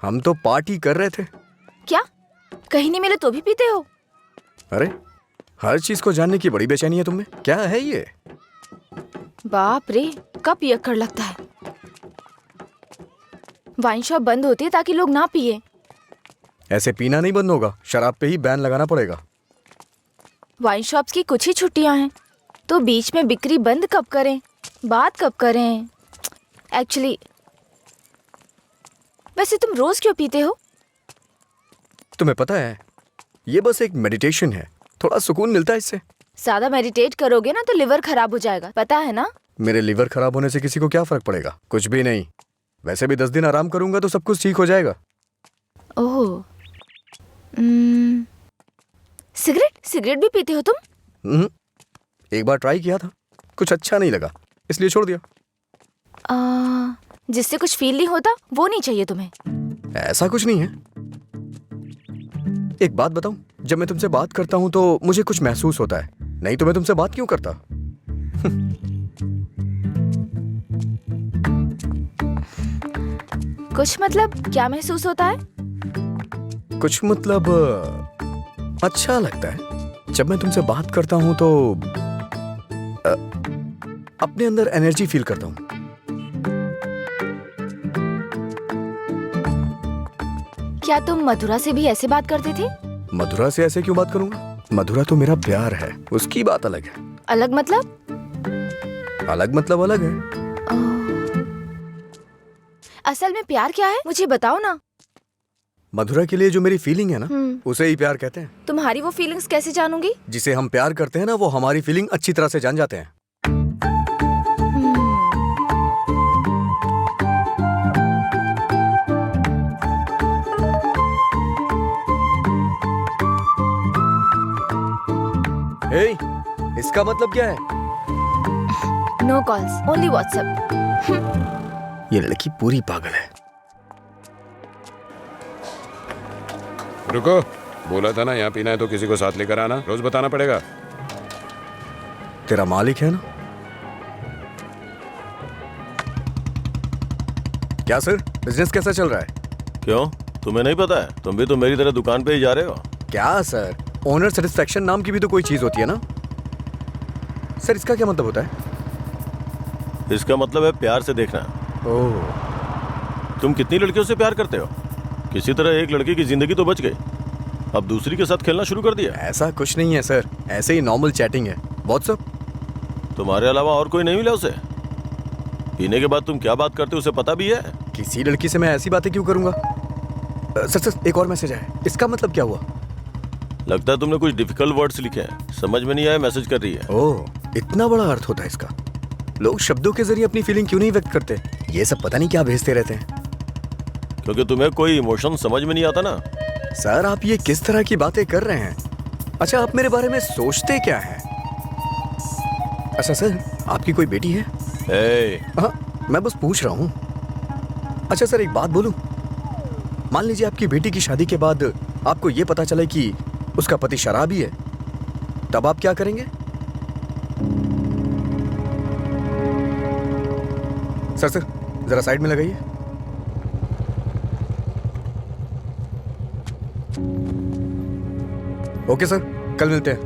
हम तो पार्टी कर रहे थे। क्या? कहीं नहीं मिले तो भी पीते हो? अरे, हर चीज को जानने की बड़ी बेचैनी है तुम में। क्या है ये? बाप रे, कब पियक्कड़ लगता है। वाइन शॉप बंद होती है ताकि लोग ना पिए। ऐसे पीना नहीं बंद होगा, शराब पे ही बैन लगाना पड़ेगा। वाइन शॉप्स की कुछ ही छुट्टियां हैं, तो बीच में बिक्री बंद कब करें, बात कब करें? एक्चुअली वैसे तुम रोज क्यों पीते हो? तुम्हें पता है, ये बस एक मेडिटेशन है, थोड़ा सुकून मिलता है इससे। ज्यादा मेडिटेट करोगे ना तो लिवर खराब हो जाएगा, पता है ना? मेरे लिवर खराब होने से किसी को क्या फर्क पड़ेगा? कुछ भी नहीं। वैसे भी 10 दिन आराम करूंगा तो सब कुछ ठीक हो जाएगा। ओह, सिगरेट भी पीते हो तुम? एक बार ट्राई किया था, कुछ अच्छा नहीं लगा, इसलिए छोड़ दिया। जिससे कुछ फील नहीं होता वो नहीं चाहिए तुम्हें? ऐसा कुछ नहीं है। एक बात बताऊं, जब मैं तुमसे बात करता हूं तो मुझे कुछ महसूस होता है, नहीं तो मैं तुमसे बात क्यों करता? कुछ मतलब क्या महसूस होता है? कुछ मतलब अच्छा लगता है। जब मैं तुमसे बात करता हूँ तो अपने अंदर एनर्जी फील करता हूँ। क्या तुम मधुरा से भी ऐसे बात करते थे? मधुरा से ऐसे क्यों बात करूंगा? मधुरा तो मेरा प्यार है, उसकी बात अलग है। अलग मतलब? अलग मतलब अलग है। असल में प्यार क्या है, मुझे बताओ ना। मधुरा के लिए जो मेरी फीलिंग है ना, उसे ही प्यार कहते हैं। तुम्हारी वो फीलिंग्स कैसे जानूंगी? जिसे हम प्यार करते हैं ना, वो हमारी फीलिंग अच्छी तरह से जान जाते हैं। हे, इसका मतलब क्या है? No calls, only WhatsApp. ये लड़की पूरी पागल है। रुको, बोला था ना यहाँ पीना है तो किसी को साथ लेकर आना, रोज बताना पड़ेगा। तेरा मालिक है ना? क्या सर, बिजनेस कैसा चल रहा है? क्यों, तुम्हें नहीं पता है? तुम भी तो मेरी तरह दुकान पे ही जा रहे हो। क्या सर, ओनर सेटिस्फेक्शन नाम की भी तो कोई चीज होती है ना? सर इसका क्या मतलब होता है? इसका मतलब है प्यार से देखना। ओह, तुम कितनी लड़कियों से प्यार करते हो? किसी तरह एक लड़की की जिंदगी तो बच गई, अब दूसरी के साथ खेलना शुरू कर दिया। ऐसा कुछ नहीं है सर, ऐसे ही नॉर्मल चैटिंग है। व्हाट्सएप। तुम्हारे अलावा और कोई नहीं मिला उसे? पीने के बाद तुम क्या बात करते हो उसे पता भी है? किसी लड़की से मैं ऐसी बातें क्यों करूंगा? सर एक और मैसेज आया, इसका मतलब क्या हुआ? लगता है तुमने कुछ डिफिकल्ट वर्ड्स लिखे हैं, समझ में नहीं आया, मैसेज कर रही है। ओह, इतना बड़ा अर्थ होता है इसका। लोग शब्दों के जरिए अपनी फीलिंग क्यों नहीं व्यक्त करते? ये सब पता नहीं क्या भेजते रहते हैं। क्योंकि तुम्हें कोई इमोशन समझ में नहीं आता ना। सर आप ये किस तरह की बातें कर रहे हैं? अच्छा, आप मेरे बारे में सोचते क्या हैं? अच्छा सर, आपकी कोई बेटी है? हाँ, मैं बस पूछ रहा हूँ। अच्छा सर, एक बात बोलूं? मान लीजिए आपकी बेटी की शादी के बाद आपको ये पता चले कि उसका पति शराबी है, तब आप क्या करेंगे? सर जरा साइड में लगाइए। ओके सर, कल मिलते हैं।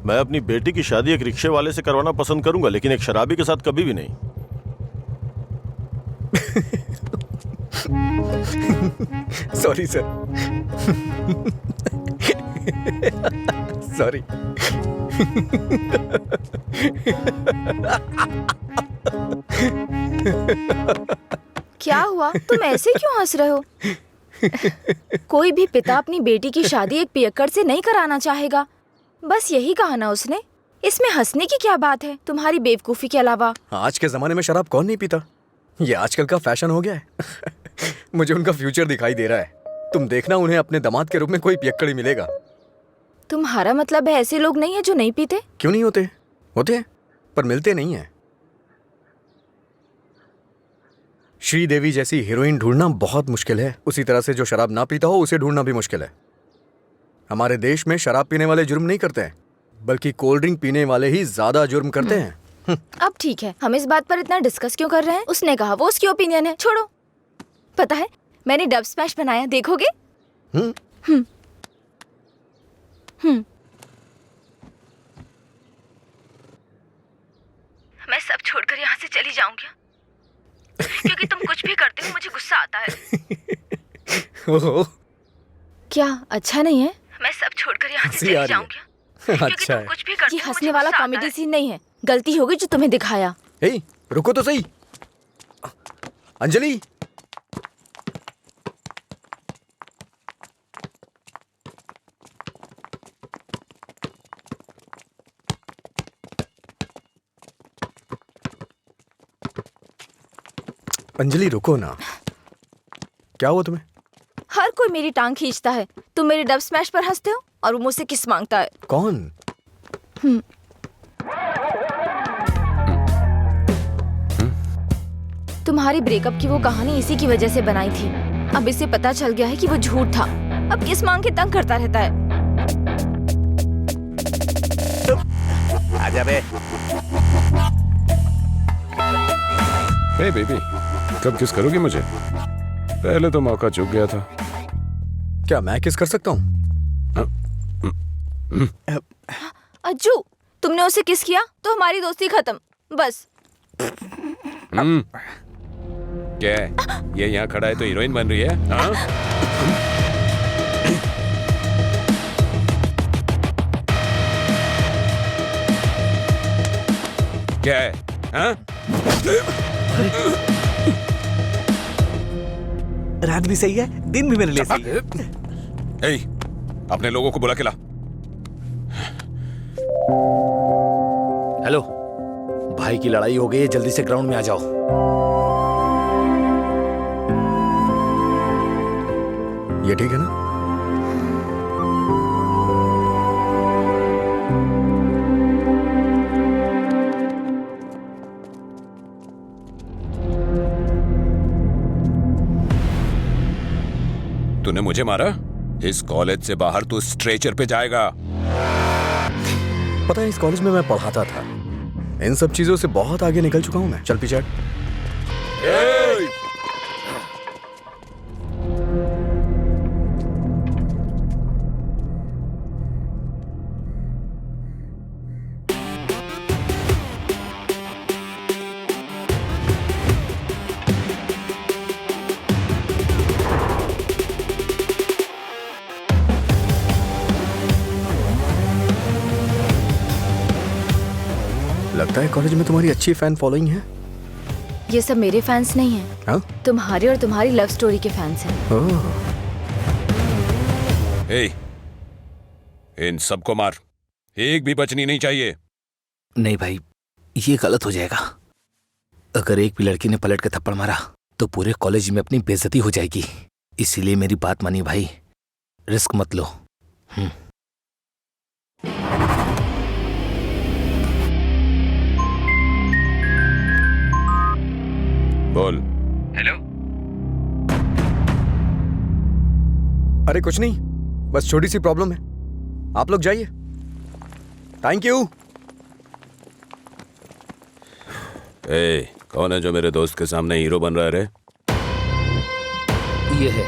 मैं अपनी बेटी की शादी एक रिक्शे वाले से करवाना पसंद करूंगा, लेकिन एक शराबी के साथ कभी भी नहीं। Sorry sir. सॉरी। क्या हुआ, तुम ऐसे क्यों हंस रहे हो? कोई भी पिता अपनी बेटी की शादी एक पियक्कड़ से नहीं कराना चाहेगा। बस यही कहा ना उसने। इसमें हंसने की क्या बात है तुम्हारी बेवकूफी के अलावा? आज के जमाने में शराब कौन नहीं पीता? ये आजकल का फैशन हो गया है। मुझे उनका फ्यूचर दिखाई दे रहा है। तुम देखना, उन्हें अपने दामाद के रूप में कोई पियक्कड़ ही मिलेगा। तुम्हारा मतलब है ऐसे लोग नहीं है जो नहीं पीते? क्यों नहीं होते? होते हैं, पर मिलते नहीं हैं। श्रीदेवी जैसी हीरोइन ढूंढना बहुत मुश्किल है। उसी तरह से जो शराब ना पीता हो उसे ढूंढना भी मुश्किल है। हमारे देश में शराब पीने वाले जुर्म नहीं करते हैं, बल्कि कोल्ड ड्रिंक पीने वाले ही ज्यादा जुर्म करते हैं। अब ठीक है, हम इस बात पर इतना डिस्कस क्यों कर रहे हैं? उसने कहा, वो उसकी ओपिनियन है, छोड़ो। पता है मैंने डब स्मैश बनाया, देखोगे? मैं सब छोड़कर यहाँ से चली जाऊंगी, क्योंकि तुम कुछ भी करते हो मुझे गुस्सा आता है। ओहो, क्या अच्छा नहीं है? मैं सब छोड़कर यहाँ से चली जाऊंगी, क्योंकि अच्छा तुम है। कुछ भी करते हो। ये हंसने वाला कॉमेडी सीन नहीं है, गलती होगी जो तुम्हें दिखाया। ए, रुको तो सही। अंजलि, अंजलि रुको ना। क्या हुआ तुम्हें? हर कोई मेरी टांग खींचता है। तुम मेरे डब स्मैश पर हंसते हो और वो मुझसे किस मांगता है। कौन? तुम्हारी ब्रेकअप की वो कहानी इसी की वजह से बनाई थी। अब इसे पता चल गया है कि वो झूठ था। अब किस मांग के तंग करता रहता है। आजा बे। हे बेबी, कब किस करोगी मुझे? पहले तो मौका चूक गया था। क्या मैं किस कर सकता हूँ? अज्जू, तुमने उसे किस किया तो हमारी दोस्ती खत्म, बस। क्या है? ये यहाँ खड़ा है तो हीरोइन बन रही है? हाँ? क्या है? हाँ? रात भी सही है, दिन भी मेरे लिए सही है। ए, अपने लोगों को बुला के ला। हेलो, भाई की लड़ाई हो गई है, जल्दी से ग्राउंड में आ जाओ। ये ठीक है ना? तूने मुझे मारा? इस कॉलेज से बाहर तू स्ट्रेचर पे जाएगा। पता है, इस कॉलेज में मैं पढ़ाता था। इन सब चीजों से बहुत आगे निकल चुका हूं मैं। चल पीछे हट। लगता है कॉलेज में तुम्हारी अच्छी फैन फॉलोइंग है। ये सब मेरे फैंस नहीं हैं, हाँ? तुम्हारी और तुम्हारी लव स्टोरी के फैंस हैं। ओह, ए, इन सबको मार, एक भी बचनी नहीं चाहिए। नहीं भाई, ये गलत हो जाएगा। अगर एक भी लड़की ने पलट के थप्पड़ मारा तो पूरे कॉलेज में अपनी बेइज्जती हो जाएगी। इसीलिए मेरी बात मानिए भाई, रिस्क मत लो। बोल। हेलो। अरे कुछ नहीं, बस छोटी सी प्रॉब्लम है। आप लोग जाइए। Thank you. ए, कौन है जो मेरे दोस्त के सामने हीरो बन रहा है रे? ये है।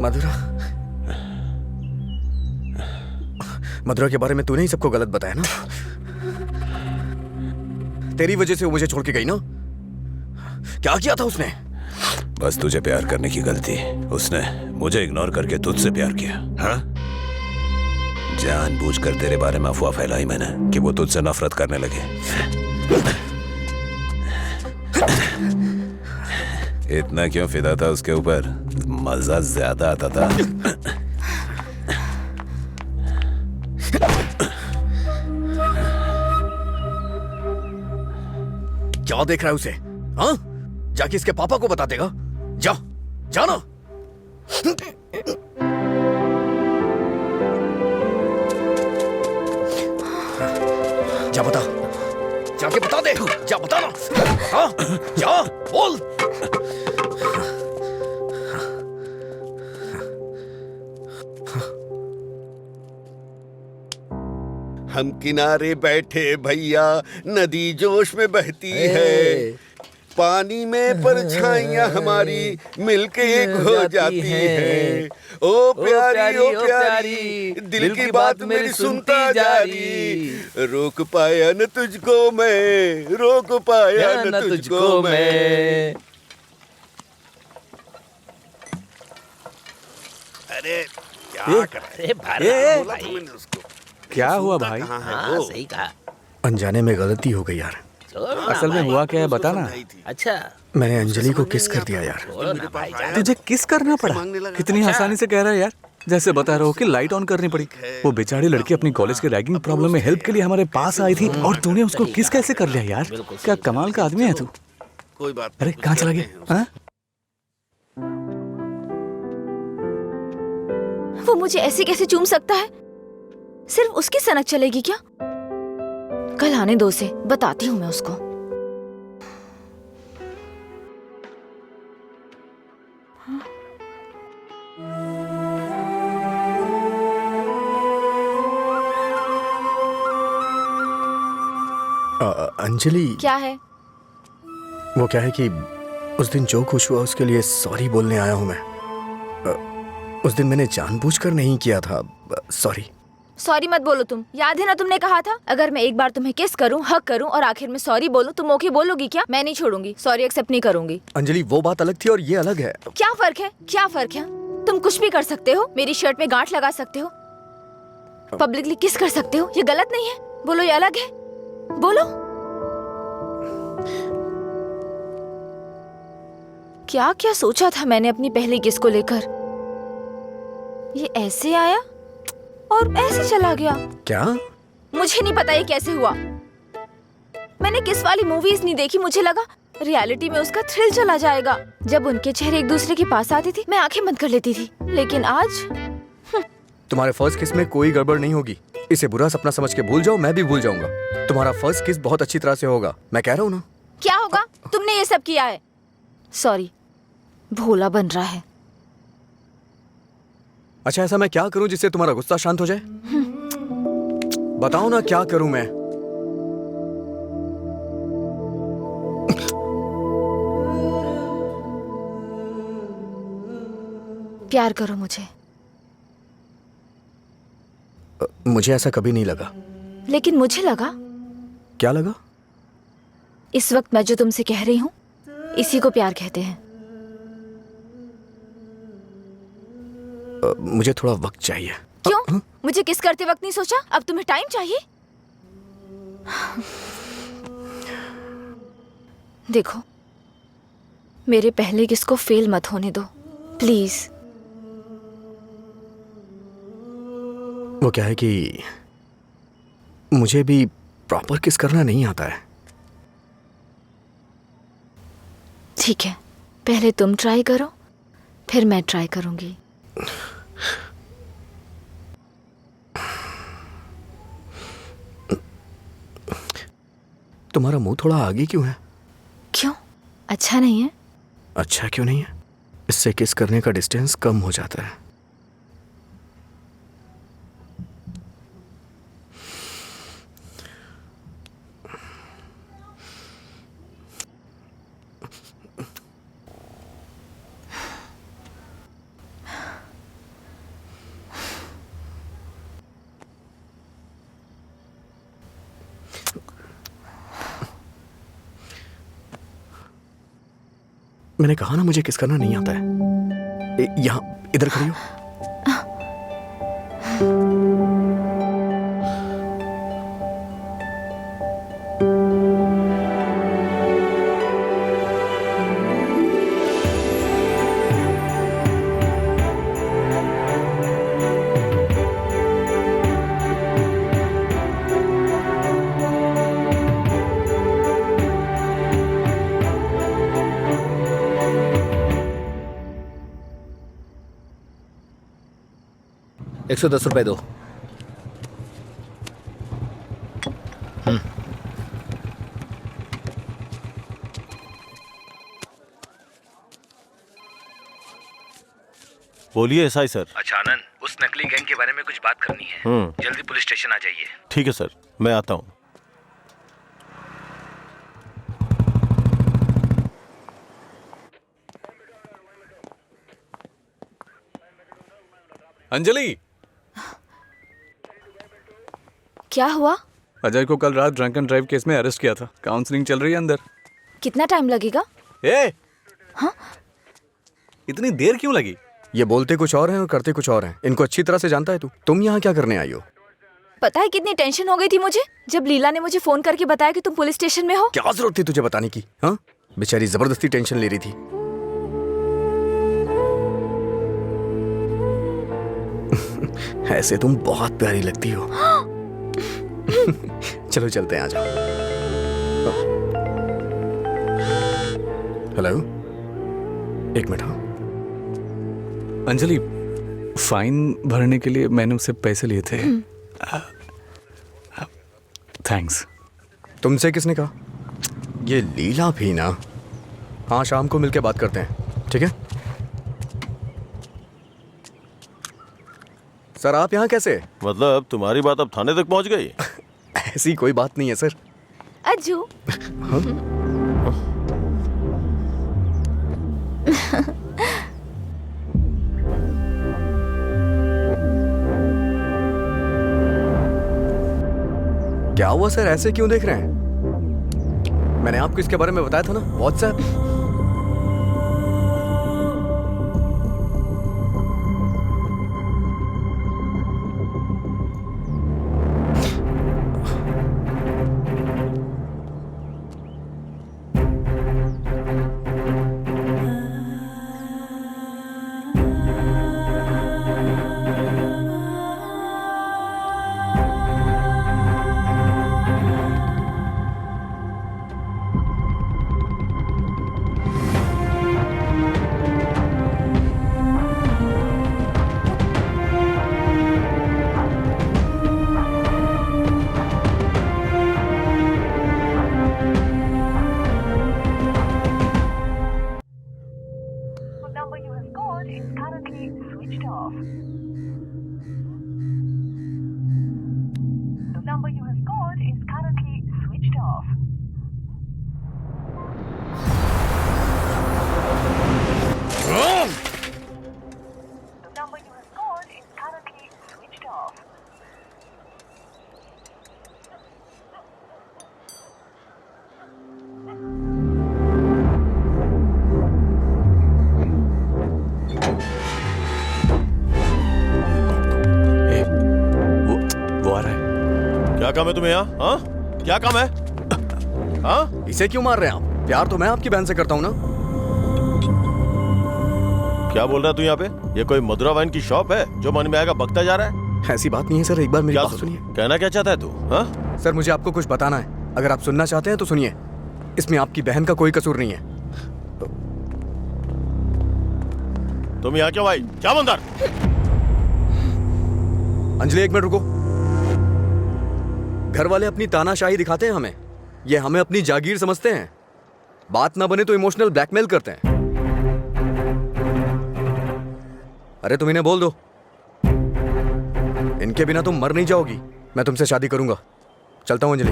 मधुरा, मधुरा के बारे में तूने ही सबको गलत बताया ना? तेरी वजह से वो मुझे छोड़ के गई ना? क्या किया था उसने? बस तुझे प्यार करने की गलती। उसने मुझे इग्नोर करके तुझसे प्यार किया। हाँ? जानबूझकर तेरे बारे में अफवाह फैलाई मैंने कि वो तुझसे नफरत करने लगे। इतना क्यों फिदा था उसके ऊपर? मजा ज्यादा आता था। क्या देख रहा है उसे? हाँ? जाके इसके पापा को बता देगा। जा, जाना। जा बता, जाके बता दे। जा बता ना। हाँ? जा, बोल। हम किनारे बैठे भैया, नदी जोश में बहती है, पानी में परछाइयां हमारी मिलके एक हो जाती है। ओ प्यारी ओ प्यारी, दिल की बात मेरी सुनता जा रही। रोक पाया न तुझको मैं, रोक पाया न तुझको मैं। अरे क्या कर रहा है? बोला था मैंने उसको। क्या हुआ सूता भाई? कहाँ है वो? सही कहा। अनजाने में गलती हो गई यार। असल में हुआ क्या है बता ना। समझाई थी। अच्छा मैंने अंजलि को किस कर दिया यार। छोड़ो ना भाई जान। तुझे किस करना पड़ा? मांगने लगा। कितनी आसानी से कह रहा है यार, जैसे बता रहा हो कि लाइट ऑन करनी पड़ी। वो बेचारी लड़की अपनी कॉलेज के रैगिंग प्रॉब्लम में हेल्प के लिए हमारे पास आई थी और तूने उसको किस कैसे कर लिया यार? क्या कमाल का आदमी है तू। कोई बात अरे नहीं, कहाँ चला करते गया? हैं उसको। हाँ? वो मुझे ऐसे कैसे चूम सकता है? सिर्फ उसकी सनक चलेगी क्या? कल आने दो उसे, बताती हूँ मैं उसको। अंजलि, क्या है? वो क्या है कि उस दिन जो कुछ हुआ उसके लिए सॉरी बोलने आया हूँ मैं। उस दिन मैंने जानबूझकर नहीं किया था। सॉरी। सॉरी मत बोलो तुम। याद है ना तुमने कहा था अगर मैं एक बार तुम्हें किस करूं, हक करूं और आखिर में सॉरी बोलूं तुम ओके बोलोगी क्या? मैं नहीं छोड़ूंगी, सॉरी एक्सेप्ट नहीं करूंगी। अंजलि वो बात अलग थी और ये अलग है। क्या फर्क है? क्या फर्क है? तुम कुछ भी कर सकते हो, मेरी शर्ट में गांठ लगा सकते हो, पब्लिकली किस कर सकते हो, ये गलत नहीं है? बोलो ये अलग है? बोलो। क्या क्या सोचा था मैंने अपनी पहली किस को लेकर? ये ऐसे आया और ऐसे चला गया। क्या? मुझे नहीं पता ये कैसे हुआ। मैंने किस वाली मूवीज नहीं देखी, मुझे लगा रियलिटी में उसका थ्रिल चला जाएगा। जब उनके चेहरे एक दूसरे के पास आते थे मैं आंखें बंद कर लेती थी, लेकिन आज तुम्हारे फर्स्ट किस में कोई गड़बड़ नहीं होगी। इसे बुरा सपना समझ के भूल जाओ, मैं भी भूल जाऊंगा। तुम्हारा फर्स्ट किस बहुत अच्छी तरह से होगा, मैं कह रहा हूँ ना। क्या होगा? तुमने ये सब किया है। सॉरी, भोला बन रहा है। अच्छा ऐसा मैं क्या करूं जिससे तुम्हारा गुस्सा शांत हो जाए? बताओ ना क्या करूं मैं? प्यार करो मुझे। मुझे ऐसा कभी नहीं लगा। लेकिन मुझे लगा। क्या लगा? इस वक्त मैं जो तुमसे कह रही हूँ इसी को प्यार कहते हैं। मुझे थोड़ा वक्त चाहिए। क्यों? मुझे किस करते वक्त नहीं सोचा? अब तुम्हें टाइम चाहिए? देखो, मेरे पहले किस को फेल मत होने दो प्लीज। वो क्या है कि मुझे भी प्रॉपर किस करना नहीं आता है। ठीक है, पहले तुम ट्राई करो, फिर मैं ट्राई करूंगी। तुम्हारा मुंह थोड़ा आगे क्यों है? क्यों? अच्छा नहीं है? अच्छा क्यों नहीं है? इससे किस करने का डिस्टेंस कम हो जाता है। मैंने कहा ना मुझे किस करना नहीं आता है। यहाँ इधर खड़ी हो। ₹110 दो। बोलिए एसआई सर। अच्छा आनंद, उस नकली गैंग के बारे में कुछ बात करनी है। जल्दी पुलिस स्टेशन आ जाइए। ठीक है सर, मैं आता हूँ। अंजलि, क्या हुआ? अजय को कल रात ड्रंक एंड ड्राइव केस में अरेस्ट किया था। काउंसलिंग चल रही है अंदर। कितना टाइम लगेगा? ए, हाँ? इतनी देर क्यों लगी? ये बोलते कुछ और हैं और करते कुछ और हैं। इनको अच्छी तरह से जानता है तू। तुम यहाँ क्या करने आई हो? पता है कितनी टेंशन हो गई थी मुझे जब लीला ने मुझे फोन करके बताया कि तुम पुलिस स्टेशन में हो। क्या जरूरत थी तुझे बताने की? हाँ, बेचारी जबरदस्ती टेंशन ले रही थी। ऐसे तुम बहुत प्यारी लगती हो। चलो चलते हैं, आ जाओ। हेलो, एक मिनट। हाँ, अंजलि, फाइन भरने के लिए मैंने उससे पैसे लिए थे। थैंक्स। तुमसे किसने कहा? ये लीला भी ना। हाँ, शाम को मिलके बात करते हैं, ठीक है? सर, आप यहाँ कैसे? मतलब तुम्हारी बात अब थाने तक पहुंच गई? ऐसी कोई बात नहीं है सर। अज्जू। क्या हुआ सर, ऐसे क्यों देख रहे हैं? मैंने आपको इसके बारे में बताया था ना, व्हाट्सएप। क्या काम है तुम्हें यहाँ? हाँ, क्या काम है? हाँ, इसे क्यों मार रहे हैं आप? प्यार तो मैं आपकी बहन से करता हूँ ना। क्या बोल रहा है तू यहाँ पे? ये कोई मधुरा वाइन की शॉप है जो मन में आएगा बकता जा रहा है? ऐसी बात नहीं है सर, एक बार मेरी क्या बात सुनिए। कहना क्या चाहता है तू? हाँ? सर, मुझे आपको कुछ बताना है। अगर आप सुनना चाहते हैं तो सुनिए। इसमें आपकी बहन का कोई कसूर नहीं है। तुम यहाँ क्यों आई? क्या बंदर? अंजलि, एक मिनट रुको। घर वाले अपनी तानाशाही दिखाते हैं हमें। ये हमें अपनी जागीर समझते हैं। बात ना बने तो इमोशनल ब्लैकमेल करते हैं। अरे तुम इन्हें बोल दो, इनके बिना तुम मर नहीं जाओगी। मैं तुमसे शादी करूंगा। चलता हूं अंजलि।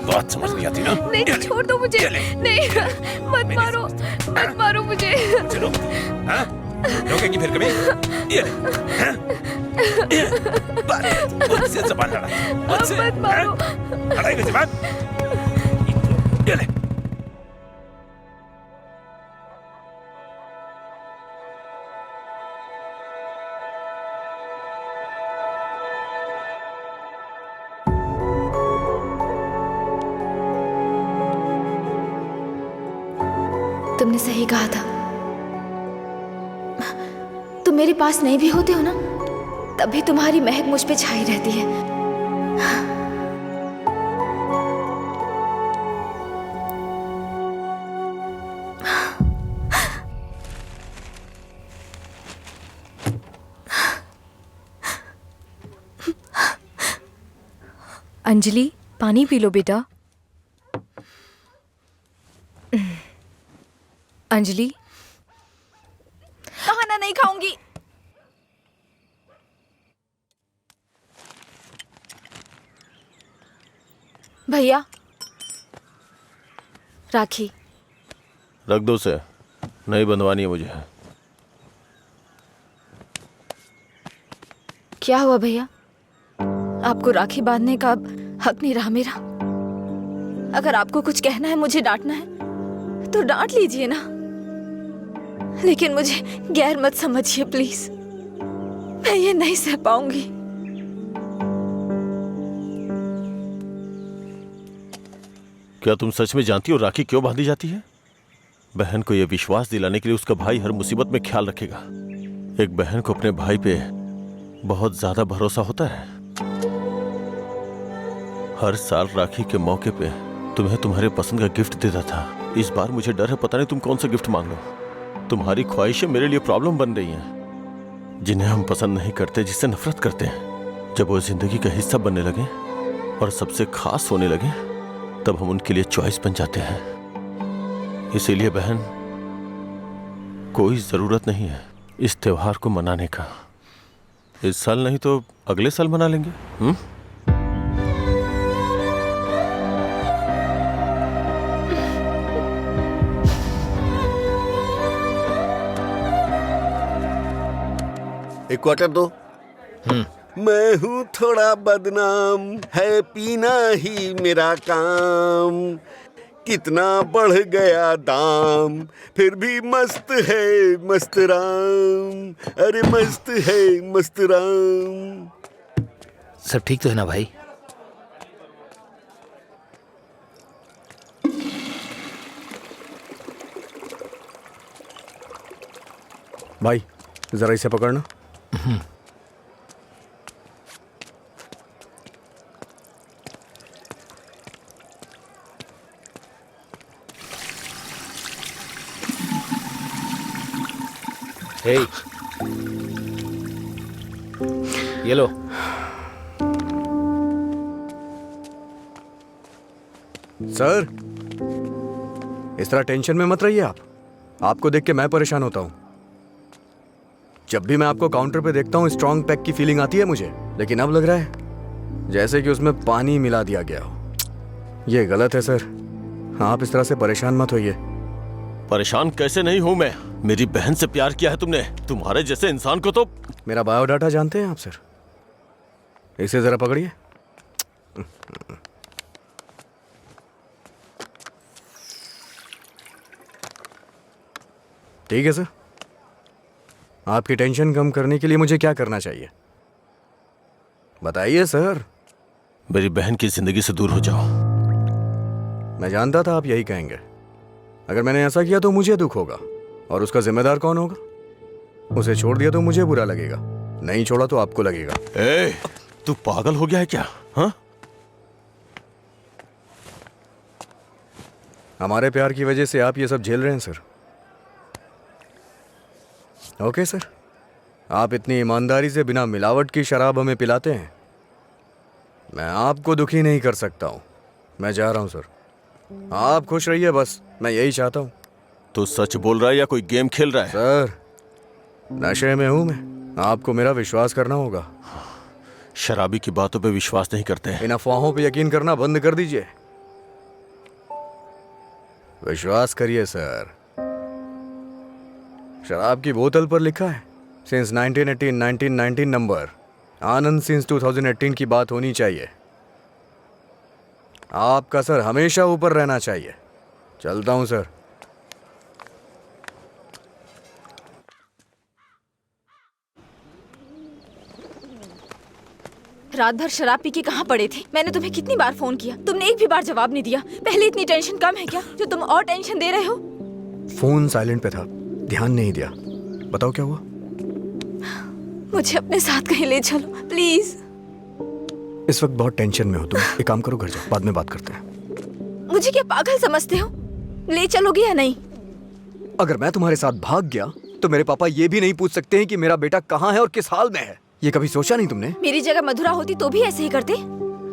बात समझ नहीं आती ना? नहीं, छोड़ दो मुझे। नहीं, मत मारो, मत मारो मुझे। चलो, हाँ? रोकेंगी फिर कभी? ये ले, हाँ? मुझसे ज़बान लड़ा, मुझसे, मत मारो। हाँ? लड़ाई की ज़बान? ये ले। तुमने सही कहा था। तुम मेरे पास नहीं भी होते हो ना, तब भी तुम्हारी महक मुझ पे छाई रहती है। अंजलि, पानी पी लो बेटा। अंजलि, खाना नहीं खाऊंगी। भैया, राखी। रख दो उसे। नहीं बंधवानी है मुझे। क्या हुआ भैया? आपको राखी बांधने का अब हक नहीं रहा मेरा? अगर आपको कुछ कहना है, मुझे डांटना है तो डांट लीजिए ना, लेकिन मुझे गैर मत समझिए प्लीज। मैं ये नहीं सह पाऊंगी। क्या तुम सच में जानती हो राखी क्यों बांधी जाती है? बहन को यह विश्वास दिलाने के लिए उसका भाई हर मुसीबत में ख्याल रखेगा। एक बहन को अपने भाई पे बहुत ज्यादा भरोसा होता है। हर साल राखी के मौके पे तुम्हें तुम्हारे पसंद का गिफ्ट देता था। इस बार मुझे डर है, पता नहीं तुम कौन सा गिफ्ट मांग लो। तुम्हारी ख्वाहिशें मेरे लिए प्रॉब्लम बन रही हैं, जिन्हें हम पसंद नहीं करते, जिससे नफरत करते हैं। जब वो जिंदगी का हिस्सा बनने लगे और सबसे खास होने लगे, तब हम उनके लिए चॉइस बन जाते हैं। इसीलिए बहन, कोई जरूरत नहीं है इस त्योहार को मनाने का। इस साल नहीं तो अगले साल मना लेंगे। एक क्वार्टर दो। मैं हूँ थोड़ा बदनाम, है पीना ही मेरा काम। कितना बढ़ गया दाम, फिर भी मस्त है मस्त राम। अरे मस्त है मस्त राम। सब ठीक तो है ना भाई? भाई जरा इसे पकड़ना। हे, ये लो। सर, इस तरह टेंशन में मत रहिए आप। आपको देख के मैं परेशान होता हूं। जब भी मैं आपको काउंटर पे देखता हूँ स्ट्रॉन्ग पैक की फीलिंग आती है मुझे, लेकिन अब लग रहा है जैसे कि उसमें पानी मिला दिया गया हो। ये गलत है सर, आप इस तरह से परेशान मत होइए। परेशान कैसे नहीं हूं मैं? मेरी बहन से प्यार किया है तुमने। तुम्हारे जैसे इंसान को तो। मेरा बायोडाटा जानते हैं आप सर? इसे जरा पकड़िए। ठीक है सर, आपकी टेंशन कम करने के लिए मुझे क्या करना चाहिए बताइए सर। मेरी बहन की जिंदगी से दूर हो जाओ। मैं जानता था आप यही कहेंगे। अगर मैंने ऐसा किया तो मुझे दुख होगा, और उसका जिम्मेदार कौन होगा? उसे छोड़ दिया तो मुझे बुरा लगेगा, नहीं छोड़ा तो आपको लगेगा। ए, तू पागल हो गया है क्या? हाँ? हमारे प्यार की वजह से आप ये सब झेल रहे हैं सर। ओके सर, आप इतनी ईमानदारी से बिना मिलावट की शराब हमें पिलाते हैं, मैं आपको दुखी नहीं कर सकता हूं। मैं जा रहा हूं सर, आप खुश रहिए बस, मैं यही चाहता हूं। तू सच बोल रहा है या कोई गेम खेल रहा है? सर, नशे में हूं मैं, आपको मेरा विश्वास करना होगा। शराबी की बातों पे विश्वास नहीं करते। इन अफवाहों पे यकीन करना बंद कर दीजिए, विश्वास करिए सर। शराब की बोतल पर लिखा है सिंस 1918 नंबर, आनंद सिंस 2018 की बात होनी चाहिए। आपका सर हमेशा ऊपर रहना चाहिए। चलता हूं सर। रात भर शराब पी के कहाँ पड़े थे? मैंने तुम्हें कितनी बार फोन किया, तुमने एक भी बार जवाब नहीं दिया। पहले इतनी टेंशन कम है क्या जो तुम और टेंशन दे रहे हो? फोन साइलेंट पे था, ध्यान नहीं दिया। बताओ क्या हुआ? मुझे अपने साथ कहीं ले चलो प्लीज। इस वक्त बहुत टेंशन में हो तुम, एक काम करो घर जाओ, बाद में बात करते हैं। मुझे क्या पागल समझते हो? ले चलोगे या नहीं? अगर मैं तुम्हारे साथ भाग गया तो मेरे पापा ये भी नहीं पूछ सकते हैं कि मेरा बेटा कहाँ है और किस हाल में है। ये कभी सोचा नहीं तुमने? मेरी जगह मधुरा होती तो भी ऐसे ही करते।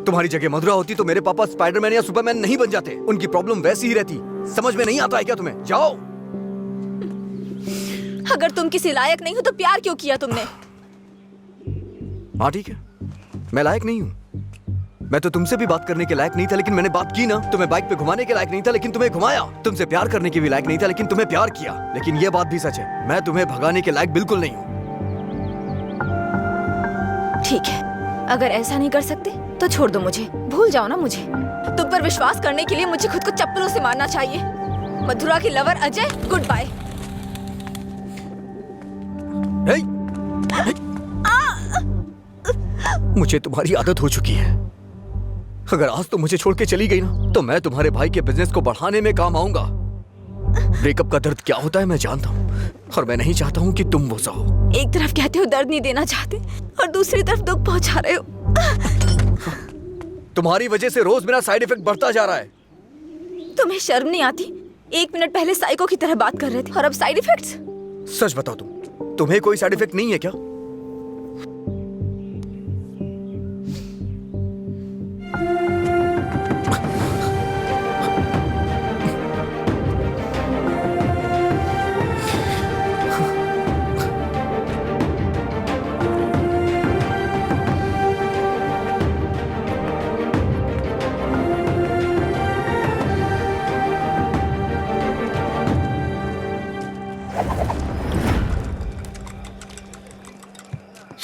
तुम्हारी जगह मधुरा होती तो मेरे पापा स्पाइडरमैन या सुपरमैन नहीं बन जाते। उनकी प्रॉब्लम वैसी ही रहती। समझ में नहीं आता है क्या तुम्हें? जाओ। अगर तुम किसी लायक नहीं हो तो प्यार क्यों किया तुमने? हाँ ठीक है, मैं लायक नहीं हूँ। मैं तो तुमसे भी बात करने के लायक नहीं था, लेकिन मैंने बात की ना। तुम्हें बाइक पे घुमाने के लायक नहीं था, लेकिन तुम्हें घुमाया। तुमसे प्यार करने के भी लायक नहीं था, लेकिन तुम्हें प्यार किया। लेकिन ये बात भी सच है, मैं तुम्हें भगाने के लायक बिल्कुल नहीं हूँ। ठीक है, अगर ऐसा नहीं कर सकते तो छोड़ दो मुझे, भूल जाओ ना मुझे। तुम पर विश्वास करने के लिए मुझे खुद को चप्पलों से मारना चाहिए। मधुरा की लवर अजय, गुड बाय। मुझे तुम्हारी आदत हो चुकी है। अगर आज तुम मुझे छोड़ के चली गई ना, तो मैं तुम्हारे भाई के बिजनेस को बढ़ाने में काम आऊंगा। ब्रेकअप का दर्द क्या होता है मैं जानता हूँ, और मैं नहीं चाहता हूँ कि तुम वो सहो। एक तरफ कहते हो दर्द नहीं देना चाहते, और दूसरी तरफ दुख पहुंचा रहे हो। तुम्हारी वजह से रोज मेरा साइड इफेक्ट बढ़ता जा रहा है। तुम्हें शर्म नहीं आती? 1 मिनट पहले साइको की तरह बात कर रहे थे, और अब साइड इफेक्ट्स। सच बताओ, तुम्हें कोई साइड इफेक्ट नहीं है क्या?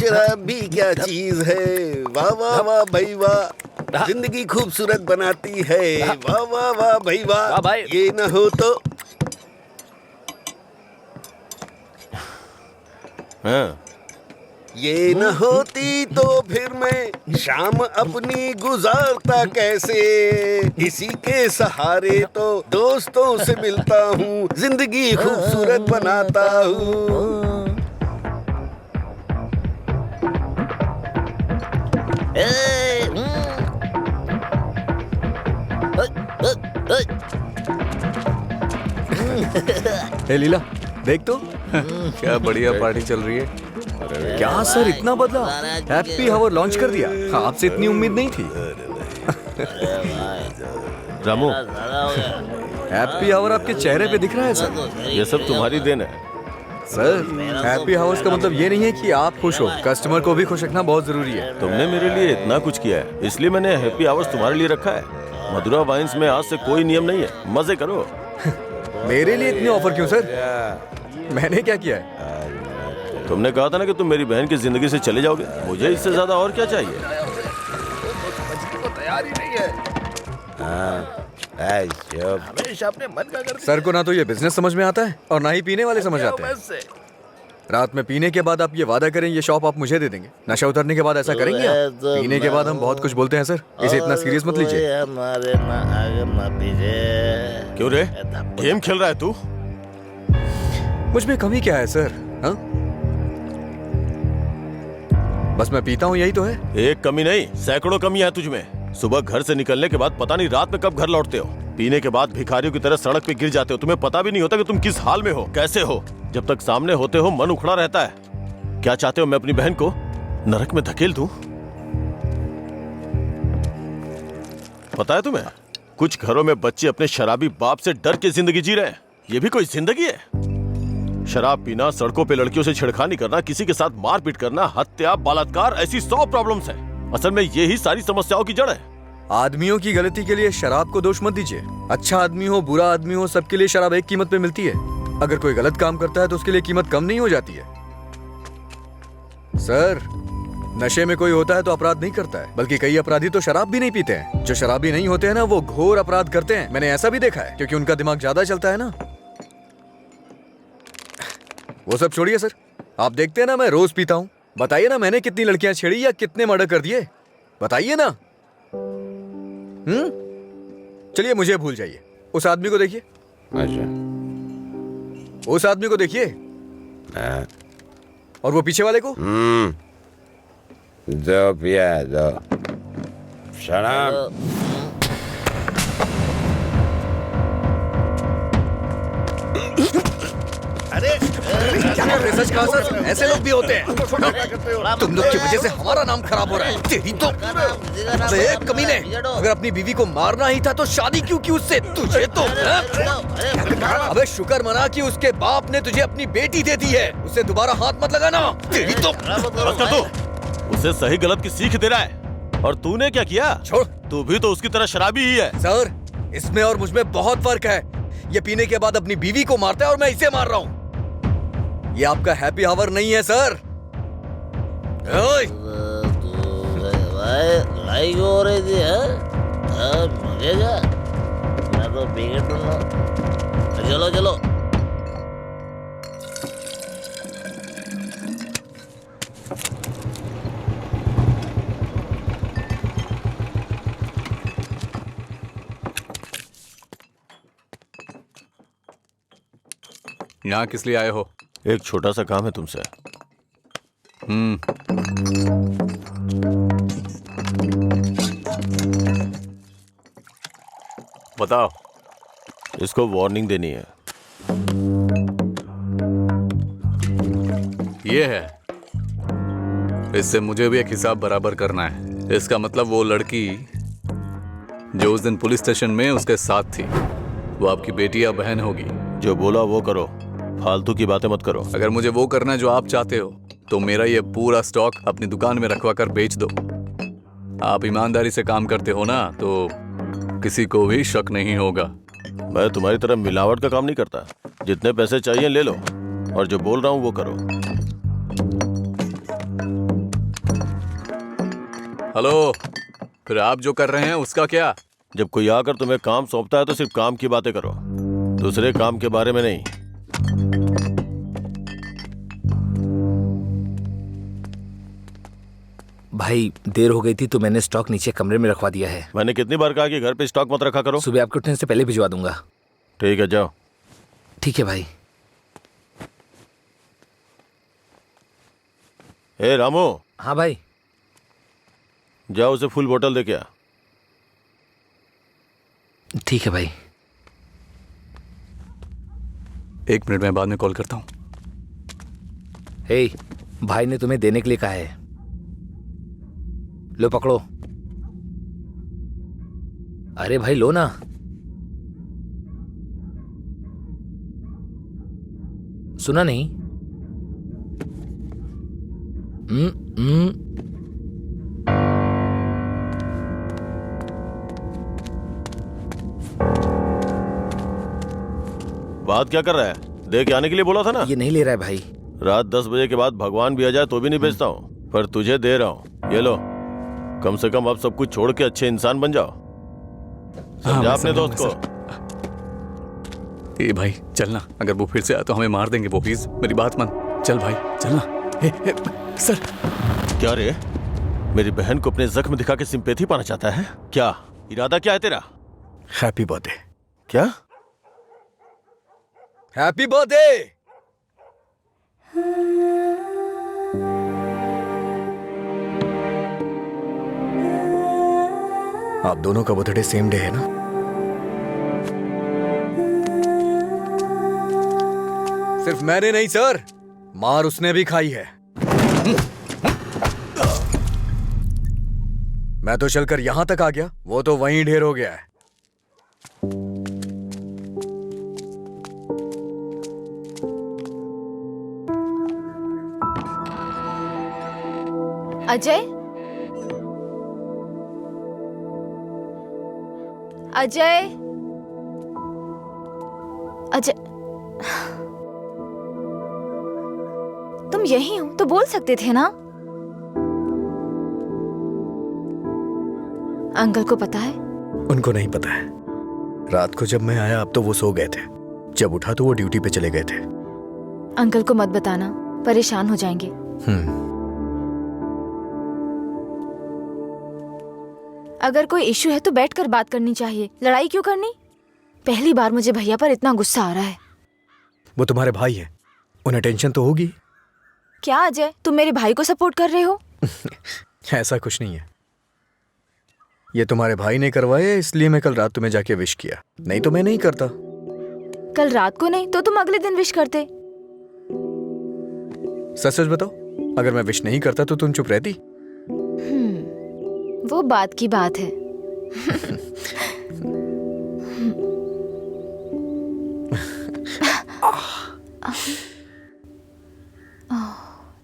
शराब भी क्या चीज है, वाह वाह वाह भाई वाह, जिंदगी खूबसूरत बनाती है, वाह वाह वाह भाई वाह। ये न हो तो ये न होती तो फिर मैं शाम अपनी गुजारता कैसे। इसी के सहारे तो दोस्तों से मिलता हूँ, जिंदगी खूबसूरत बनाता हूँ। हे लीला, देख तो क्या बढ़िया पार्टी चल रही है। क्या सर इतना बदला? हैप्पी आवर लॉन्च कर दिया। आपसे इतनी उम्मीद नहीं थी। रामू, हैप्पी आवर आपके चेहरे पे दिख रहा है सर। ये सब तुम्हारी देन है। सर, हैप्पी आवर्स का मतलब ये नहीं है कि आप खुश हो, कस्टमर को भी खुश रखना बहुत जरूरी है। तुमने मेरे लिए इतना कुछ किया है, इसलिए मैंने हैप्पी आवर्स तुम्हारे लिए रखा है। मधुरा वाइन्स में आज से कोई नियम नहीं है, मजे करो। मेरे लिए इतने ऑफर क्यों सर? मैंने क्या किया है? तुमने कहा था ना कि तुम मेरी बहन की जिंदगी से चले जाओगे, मुझे इससे ज्यादा और क्या चाहिए? तैयार ही नहीं है। हमेशा अपने मन का करते। सर को ना तो ये बिजनेस समझ में आता है और ना ही पीने वाले समझ आते हैं। रात में पीने के बाद आप ये वादा करें ये शॉप आप मुझे दे देंगे, नशा उतरने के बाद ऐसा करेंगे आप? पीने के बाद हम बहुत कुछ बोलते हैं सर, इसे इतना सीरियस मत लीजिए। क्यों रे, गेम खेल रहा है तू? मुझ में कमी क्या है सर? हाँ, बस मैं पीता हूँ, यही तो है। एक कमी नहीं, सैकड़ों कमी है तुझमें। सुबह घर से निकलने के बाद पता नहीं रात में कब घर लौटते हो। पीने के बाद भिखारियों की तरह सड़क पे गिर जाते हो, तुम्हें पता भी नहीं होता कि तुम किस हाल में हो, कैसे हो। जब तक सामने होते हो मन उखड़ा रहता है। क्या चाहते हो मैं अपनी बहन को नरक में धकेल दूं? पता है तुम्हें, कुछ घरों में बच्चे अपने शराबी बाप से डर के जिंदगी जी रहे हैं। ये भी कोई जिंदगी है? शराब पीना, सड़कों पे लड़कियों से छेड़खानी करना, किसी के साथ मारपीट करना, हत्या, बलात्कार, ऐसी 100 प्रॉब्लम्स हैं। असल में यही सारी समस्याओं की जड़ है। आदमियों की गलती के लिए शराब को दोष मत दीजिए। अच्छा आदमी हो, बुरा आदमी हो, सबके लिए शराब एक कीमत पे मिलती है। अगर कोई गलत काम करता है तो उसके लिए कीमत कम नहीं हो जाती है। सर, नशे में कोई होता है तो अपराध नहीं करता है, बल्कि कई अपराधी तो शराब भी नहीं पीते हैं। जो शराबी नहीं होते हैं ना, वो घोर अपराध करते हैं। मैंने ऐसा भी देखा है, क्योंकि उनका दिमाग ज्यादा चलता है ना। वो सब छोड़िए सर, आप देखते हैं ना मैं रोज पीता हूँ। बताइए ना मैंने कितनी लड़कियां छेड़ी या कितने मर्डर कर दिए, बताइए ना। चलिए मुझे भूल जाइए, उस आदमी को देखिए। अच्छा, उस आदमी को देखिए, और वो पीछे वाले को। दो पिया दो शराब। क्या कर रहे सच कहा सर, ऐसे लोग भी होते हैं। तुम लोग की वजह से हमारा नाम खराब हो रहा है। तेरी तो कमीने, अगर अपनी बीवी को मारना ही था तो शादी क्यों की उससे? तुझे तो अबे शुक्र मना कि उसके बाप ने तुझे अपनी बेटी दे दी है। उसे दोबारा हाथ मत लगाना। तेरी तो उसे सही गलत की सीख दे रहा है। और तूने क्या किया? छोड़। तू भी तो उसकी तरह शराबी ही है। सर, इसमें और मुझ में बहुत फर्क है। ये पीने के बाद अपनी बीवी को मारता है और मैं इसे मार रहा हूँ। ये आपका हैप्पी आवर नहीं है सर। ओए! लड़ाई क्यों हो रही थी? मुझे क्या, मैं तो पी के टूंगा। चलो चलो। यहाँ किस लिए आए हो? एक छोटा सा काम है तुमसे। बताओ। इसको वार्निंग देनी है। ये है, इससे मुझे भी एक हिसाब बराबर करना है। इसका मतलब वो लड़की जो उस दिन पुलिस स्टेशन में उसके साथ थी, वो आपकी बेटी या बहन होगी। जो बोला वो करो, फालतू की बातें मत करो। अगर मुझे वो करना है जो आप चाहते हो तो मेरा ये पूरा स्टॉक अपनी दुकान में रखवा कर बेच दो। आप ईमानदारी से काम करते हो ना, तो किसी को भी शक नहीं होगा। मैं तुम्हारी तरह मिलावट का काम नहीं करता। जितने पैसे चाहिए ले लो, और जो बोल रहा हूँ वो करो। हेलो, फिर आप जो कर रहे हैं उसका क्या? जब कोई आकर तुम्हें काम सौंपता है तो सिर्फ काम की बातें करो, दूसरे काम के बारे में नहीं। भाई देर हो गई थी तो मैंने स्टॉक नीचे कमरे में रखवा दिया है। मैंने कितनी बार कहा कि घर पे स्टॉक मत रखा करो। सुबह आपके उठने से पहले भिजवा दूंगा। ठीक है, जाओ। ठीक है भाई। ए रामू, हाँ भाई। जाओ उसे फुल बोतल दे के आ। ठीक है भाई। 1 मिनट में बाद में कॉल करता हूँ। हे, भाई ने तुम्हें देने के लिए कहा है। लो पकड़ो। अरे भाई लो ना। सुना नहीं? बात क्या कर रहा है? दे के आने के लिए बोला था ना। ये नहीं ले रहा है भाई। रात 10 बजे के बाद भगवान भी आ जाए तो भी नहीं बेचता हूँ, पर तुझे दे रहा हूँ। ये लो, कम से कम अब सब कुछ छोड़ के अच्छे इंसान बन जाओ। समझा अपने दोस्त को। ए भाई चलना, अगर वो फिर से आया तो हमें मार देंगे वो। प्लीज मेरी बात मान। चल भाई चलना। सर। क्या रे, मेरी बहन को अपने जख्म दिखा के सिंपैथी पाना चाहता है क्या? इरादा क्या है तेरा? Happy birthday. क्या? Happy birthday. आप दोनों का बर्थडे सेम डे है ना? सिर्फ मैंने नहीं सर, मार उसने भी खाई है। मैं तो चलकर यहां तक आ गया, वो तो वहीं ढेर हो गया है। अजय, अजय, अजय, तुम यही हो तो बोल सकते थे ना? अंकल को पता है? उनको नहीं पता है। रात को जब मैं आया अब तो वो सो गए थे, जब उठा तो वो ड्यूटी पे चले गए थे। अंकल को मत बताना, परेशान हो जाएंगे। अगर कोई इश्यू है तो बैठकर बात करनी चाहिए, लड़ाई क्यों करनी? पहली बार मुझे भैया पर इतना गुस्सा आ रहा है। वो तुम्हारे भाई हैं, उन्हें टेंशन तो होगी। क्या अजय, तुम मेरे भाई को सपोर्ट कर रहे हो? ऐसा कुछ नहीं है, ये तुम्हारे भाई ने करवाया इसलिए मैं कल रात तुम्हें जाके विश किया, नहीं तो मैं नहीं करता। कल रात को नहीं तो तुम अगले दिन विश करते। सच सच बताओ, अगर मैं विश नहीं करता तो तुम चुप रहती? वो बात की बात है।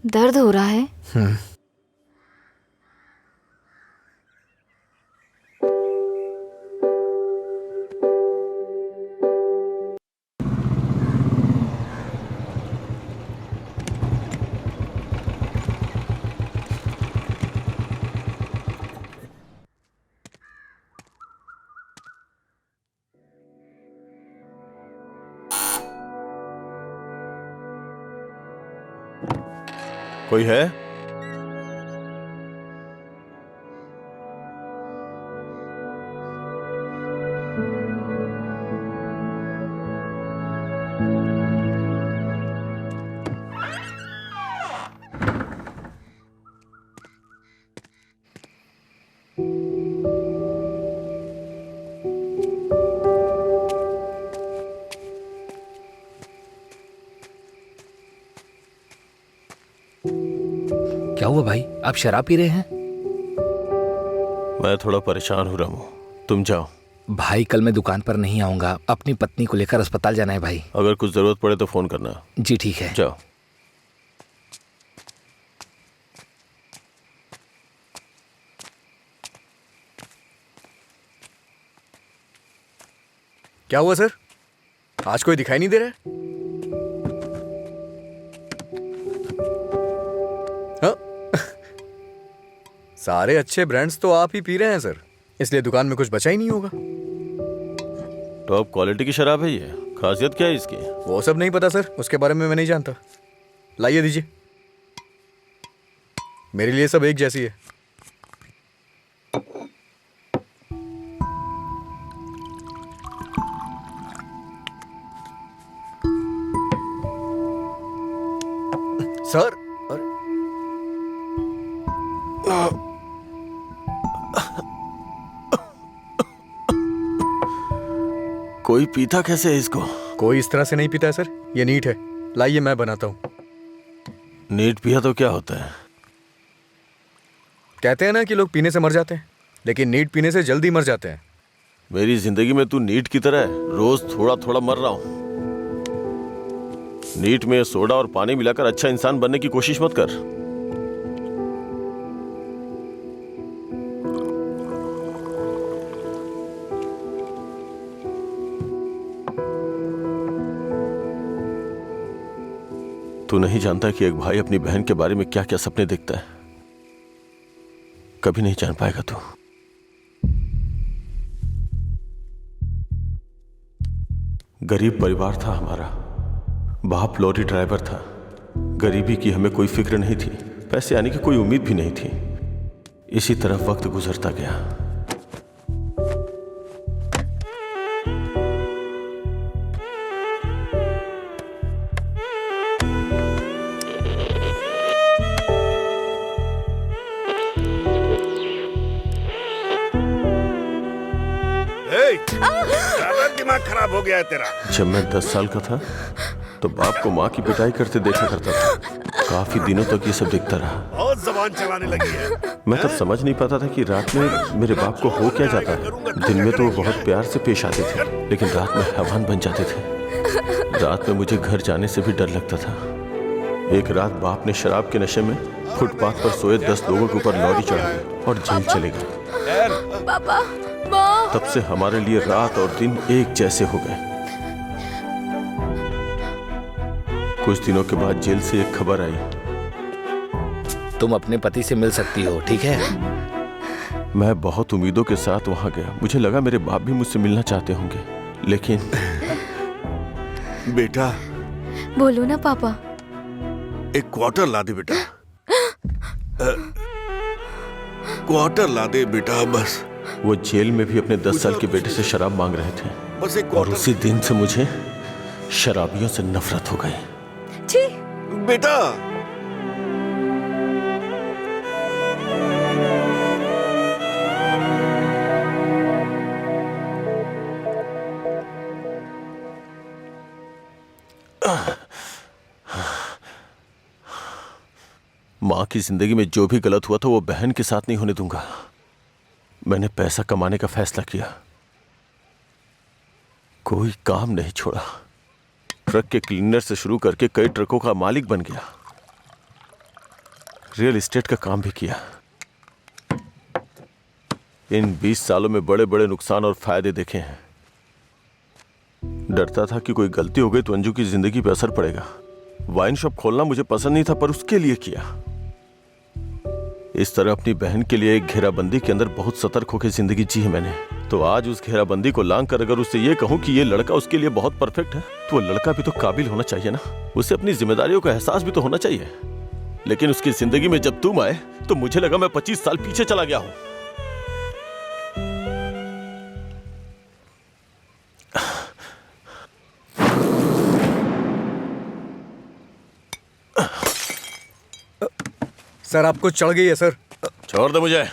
दर्द हो रहा है? कोई है? क्या हुआ भाई, आप शराब पी रहे हैं? मैं थोड़ा परेशान हूँ रामू, तुम जाओ। भाई कल मैं दुकान पर नहीं आऊंगा, अपनी पत्नी को लेकर अस्पताल जाना है भाई। अगर कुछ जरूरत पड़े तो फोन करना। जी ठीक है। जाओ। क्या हुआ सर, आज कोई दिखाई नहीं दे रहा है? हाँ? सारे अच्छे ब्रांड्स तो आप ही पी रहे हैं सर, इसलिए दुकान में कुछ बचा ही नहीं होगा। टॉप क्वालिटी की शराब है ये, खासियत क्या है इसकी? वो सब नहीं पता सर, उसके बारे में मैं नहीं जानता। लाइए दीजिए, मेरे लिए सब एक जैसी है। सर, अरे कोई पीता कैसे है इसको? कोई इस तरह से नहीं पीता है सर, ये नीट है। लाइए मैं बनाता हूँ। नीट पिया तो क्या होता है? कहते हैं ना कि लोग पीने से मर जाते हैं, लेकिन नीट पीने से जल्दी मर जाते हैं। मेरी जिंदगी में तू नीट की तरह है, रोज थोड़ा थोड़ा मर रहा हूं। नीट में सोडा और पानी मिलाकर अच्छा इंसान बनने की कोशिश मत कर। तू नहीं जानता कि एक भाई अपनी बहन के बारे में क्या क्या सपने देखता है। कभी नहीं जान पाएगा तू। गरीब परिवार था हमारा, बाप लॉरी ड्राइवर था। गरीबी की हमें कोई फिक्र नहीं थी, पैसे आने की कोई उम्मीद भी नहीं थी। इसी तरह वक्त गुजरता गया। दिमाग खराब हो गया है तेरा। जब मैं 10 साल का था तो बाप को माँ की पिटाई करते देखा करता था। काफी दिनों तक ये सब देखता रहा। बहुत जबान चलाने लगी है। मैं तब समझ नहीं पाता था कि रात में मेरे बाप को हो क्या जाता है। दिन में तो वो बहुत प्यार से पेश आते थे, लेकिन रात में हैवान बन जाते थे। रात में मुझे घर जाने से भी डर लगता था। एक रात बाप ने शराब के नशे में फुटपाथ पर सोए 10 लोगों के ऊपर लॉरी चढ़ा दी और जेल चले गए। पापा, तब से हमारे लिए रात और दिन एक जैसे हो गए। कुछ दिनों के बाद जेल से एक खबर आई, तुम अपने पति से मिल सकती हो, ठीक है? मैं बहुत उम्मीदों के साथ वहां गया। मुझे लगा मेरे बाप भी मुझसे मिलना चाहते होंगे, लेकिन बेटा, बोलो ना पापा। एक क्वार्टर ला दे बेटा। क्वार्टर ला दे बेटा बस। वो जेल में भी अपने 10 साल के बेटे से शराब मांग रहे थे, बस एक और उसी दिन से मुझे शराबियों से नफरत हो गई। छी, बेटा। माँ की जिंदगी में जो भी गलत हुआ था वो बहन के साथ नहीं होने दूंगा। मैंने पैसा कमाने का फैसला किया, कोई काम नहीं छोड़ा। ट्रक के क्लीनर से शुरू करके कई ट्रकों का मालिक बन गया। रियल एस्टेट का काम भी किया। इन 20 सालों में बड़े बड़े नुकसान और फायदे देखे हैं। डरता था कि कोई गलती हो गई तो अंजू की जिंदगी पे असर पड़ेगा। वाइन शॉप खोलना मुझे पसंद नहीं था, पर उसके लिए किया। इस तरह अपनी बहन के लिए एक घेराबंदी के अंदर बहुत सतर्क होकर जिंदगी जी है मैंने। तो आज उस घेराबंदी को लांग कर अगर उससे ये कहूं कि ये लड़का उसके लिए बहुत परफेक्ट है, तो वो लड़का भी तो काबिल होना चाहिए ना। उसे अपनी जिम्मेदारियों का एहसास भी तो होना चाहिए। लेकिन उसकी जिंदगी में जब तुम आए तो मुझे लगा मैं 25 साल पीछे चला गया हूं। सर आपको चढ़ गई है सर। छोड़ दे मुझे।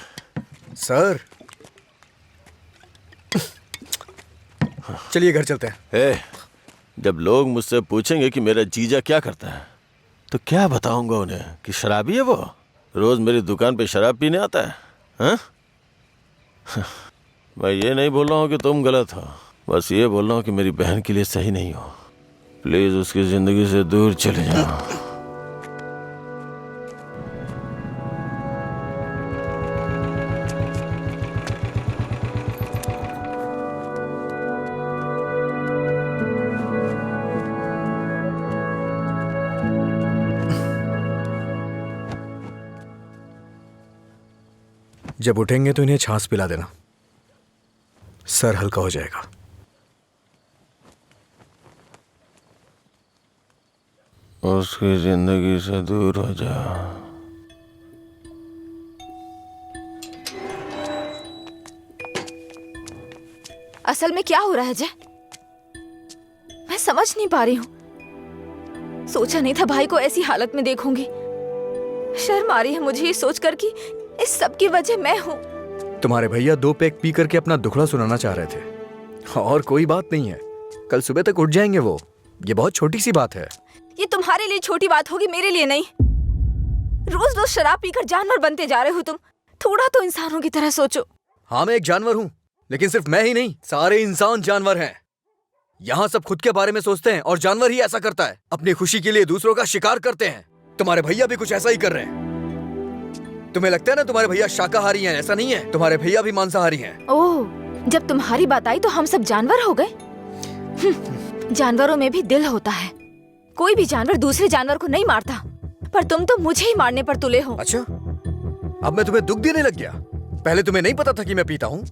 सर चलिए घर चलते हैं। ए, जब लोग मुझसे पूछेंगे कि मेरा जीजा क्या करता है तो क्या बताऊंगा उन्हें कि शराबी है वो, रोज मेरी दुकान पे शराब पीने आता है। हाँ? मैं ये नहीं बोल रहा हूँ कि तुम गलत हो, बस ये बोल रहा हूँ कि मेरी बहन के लिए सही नहीं हो। प्लीज उसकी जिंदगी से दूर चले जाओ। जब उठेंगे तो इन्हें छाछ पिला देना, सर हल्का हो जाएगा। उसकी जिंदगी से दूर हो जा। असल में क्या हो रहा है जय, मैं समझ नहीं पा रही हूँ। सोचा नहीं था भाई को ऐसी हालत में देखूंगी। शर्म आ रही है मुझे ये सोचकर कि इस सब की वजह मैं हूँ। तुम्हारे भैया 2 पैक पी करके अपना दुखड़ा सुनाना चाह रहे थे और कोई बात नहीं है, कल सुबह तक उठ जाएंगे वो। ये बहुत छोटी सी बात है। ये तुम्हारे लिए छोटी बात होगी, मेरे लिए नहीं। रोज रोज शराब पीकर जानवर बनते जा रहे हो तुम। थोड़ा तो इंसानों की तरह सोचो। हाँ मैं एक जानवर हूँ, लेकिन सिर्फ मैं ही नहीं, सारे इंसान जानवर हैं। यहाँ सब खुद के बारे में सोचते हैं और जानवर ही ऐसा करता है, अपनी खुशी के लिए दूसरों का शिकार करते हैं। तुम्हारे भैया भी कुछ ऐसा ही कर रहे हैं। तुम्हें लगता है ना तुम्हारे भैया शाकाहारी हैं, ऐसा नहीं है, तुम्हारे भैया भी मांसाहारी हैं। ओह, जब तुम्हारी बात आई तो हम सब जानवर हो गए। जानवरों में भी दिल होता है। कोई भी जानवर दूसरे जानवर को नहीं मारता, पर तुम तो मुझे ही मारने पर तुले हो। अच्छा, अब मैं तुम्हें दुख देने लग गया? पहले तुम्हें नहीं पता था कि मैं पीता हूँ?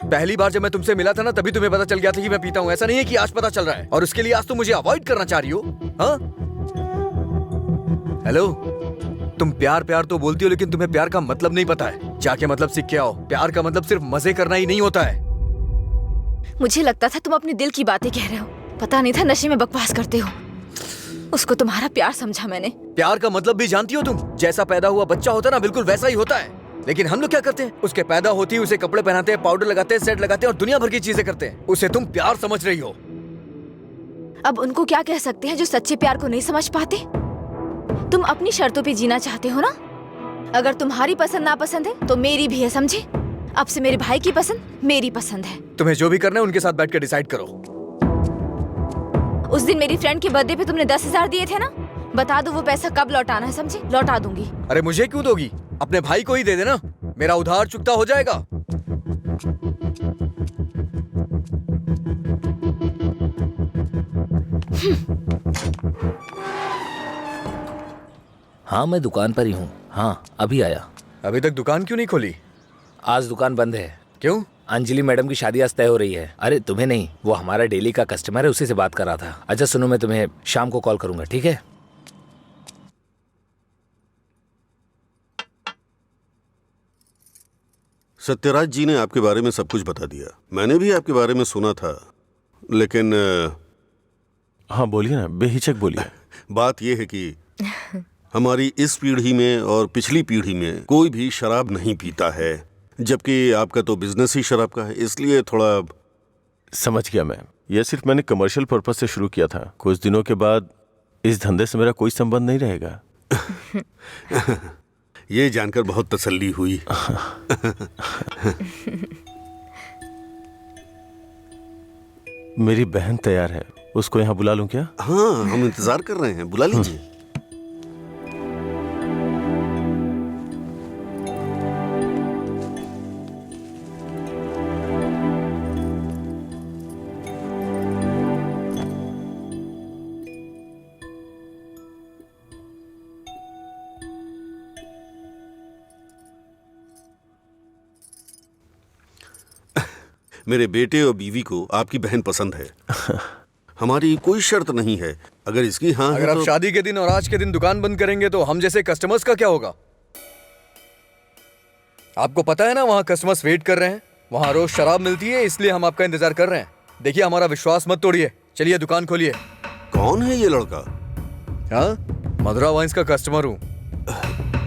पहली बार जब मैं तुमसे मिला था ना, तभी तुम्हें पता चल गया था कि मैं पीता हूँ। ऐसा नहीं है कि आज पता चल रहा है और उसके लिए आज तुम मुझे अवॉइड करना चाह रही हो। हाँ हेलो, तुम प्यार प्यार तो बोलती हो, लेकिन तुम्हें प्यार का मतलब नहीं पता है। जाके मतलब सीख के आओ। प्यार का मतलब सिर्फ मजे करना ही नहीं होता है। मुझे लगता था तुम अपने दिल की बातें कह रहे हो, पता नहीं था नशे में बकवास करते हो। उसको तुम्हारा प्यार समझा मैंने। प्यार का मतलब भी जानती हो तुम? जैसा पैदा हुआ बच्चा होता है ना, बिल्कुल वैसा ही होता है। लेकिन हम लोग क्या करते हैं, उसके पैदा होती है उसे कपड़े पहनाते हैं, पाउडर लगाते हैं, सेट लगाते हैं और दुनिया भर की चीजें करते हैं। उसे तुम प्यार समझ रही हो। अब उनको क्या कह सकते हैं जो सच्चे प्यार को नहीं समझ पाते? तुम अपनी शर्तों पे जीना चाहते हो ना। अगर तुम्हारी पसंद नापसंद है तो मेरी भी है, समझे? अब से मेरे भाई की पसंद मेरी पसंद है। तुम्हें जो भी करना है उनके साथ बैठ कर डिसाइड करो। उस दिन मेरी फ्रेंड के बर्थडे पे तुमने 10,000 दिए थे ना, बता दो वो पैसा कब लौटाना है, समझे? लौटा दूंगी। अरे मुझे क्यों दोगी? अपने भाई को ही दे देना, मेरा उधार चुकता हो जाएगा। हाँ मैं दुकान पर ही हूँ। हाँ अभी आया। अभी तक दुकान क्यों नहीं खोली? आज दुकान बंद है। क्यों? अंजलि मैडम की शादी आज तय हो रही है। अरे तुम्हें नहीं, वो हमारा डेली का कस्टमर है, उसी से बात कर रहा था। अच्छा सुनो, मैं तुम्हें शाम को कॉल करूंगा, ठीक है? सत्यराज जी ने आपके बारे में सब कुछ बता दिया। मैंने भी आपके बारे में सुना था, लेकिन हाँ बोलिए ना, बेहिचक बोलिए। बात यह है कि हमारी इस पीढ़ी में और पिछली पीढ़ी में कोई भी शराब नहीं पीता है, जबकि आपका तो बिजनेस ही शराब का है, इसलिए थोड़ा। समझ गया मैं। यह सिर्फ मैंने कमर्शियल पर्पस से शुरू किया था। कुछ दिनों के बाद इस धंधे से मेरा कोई संबंध नहीं रहेगा। ये जानकर बहुत तसल्ली हुई। मेरी बहन तैयार है, उसको यहाँ बुला लूं क्या? हाँ हम इंतजार कर रहे हैं, बुला लीजिए। मेरे बेटे और बीवी को आपकी बहन पसंद है। हमारी कोई शर्त नहीं है। अगर इसकी हाँ अगर है आप तो शादी के दिन और आज के दिन दुकान बंद करेंगे तो हम जैसे कस्टमर्स का क्या होगा? आपको पता है ना वहाँ कस्टमर्स वेट कर रहे हैं, वहाँ रोज शराब मिलती है, इसलिए हम आपका इंतजार कर रहे हैं। देखिए हमारा विश्वास मत तोड़िए, चलिए दुकान खोलिए। कौन है ये लड़का? हाँ, मधुरा वाइन्स का कस्टमर हूँ।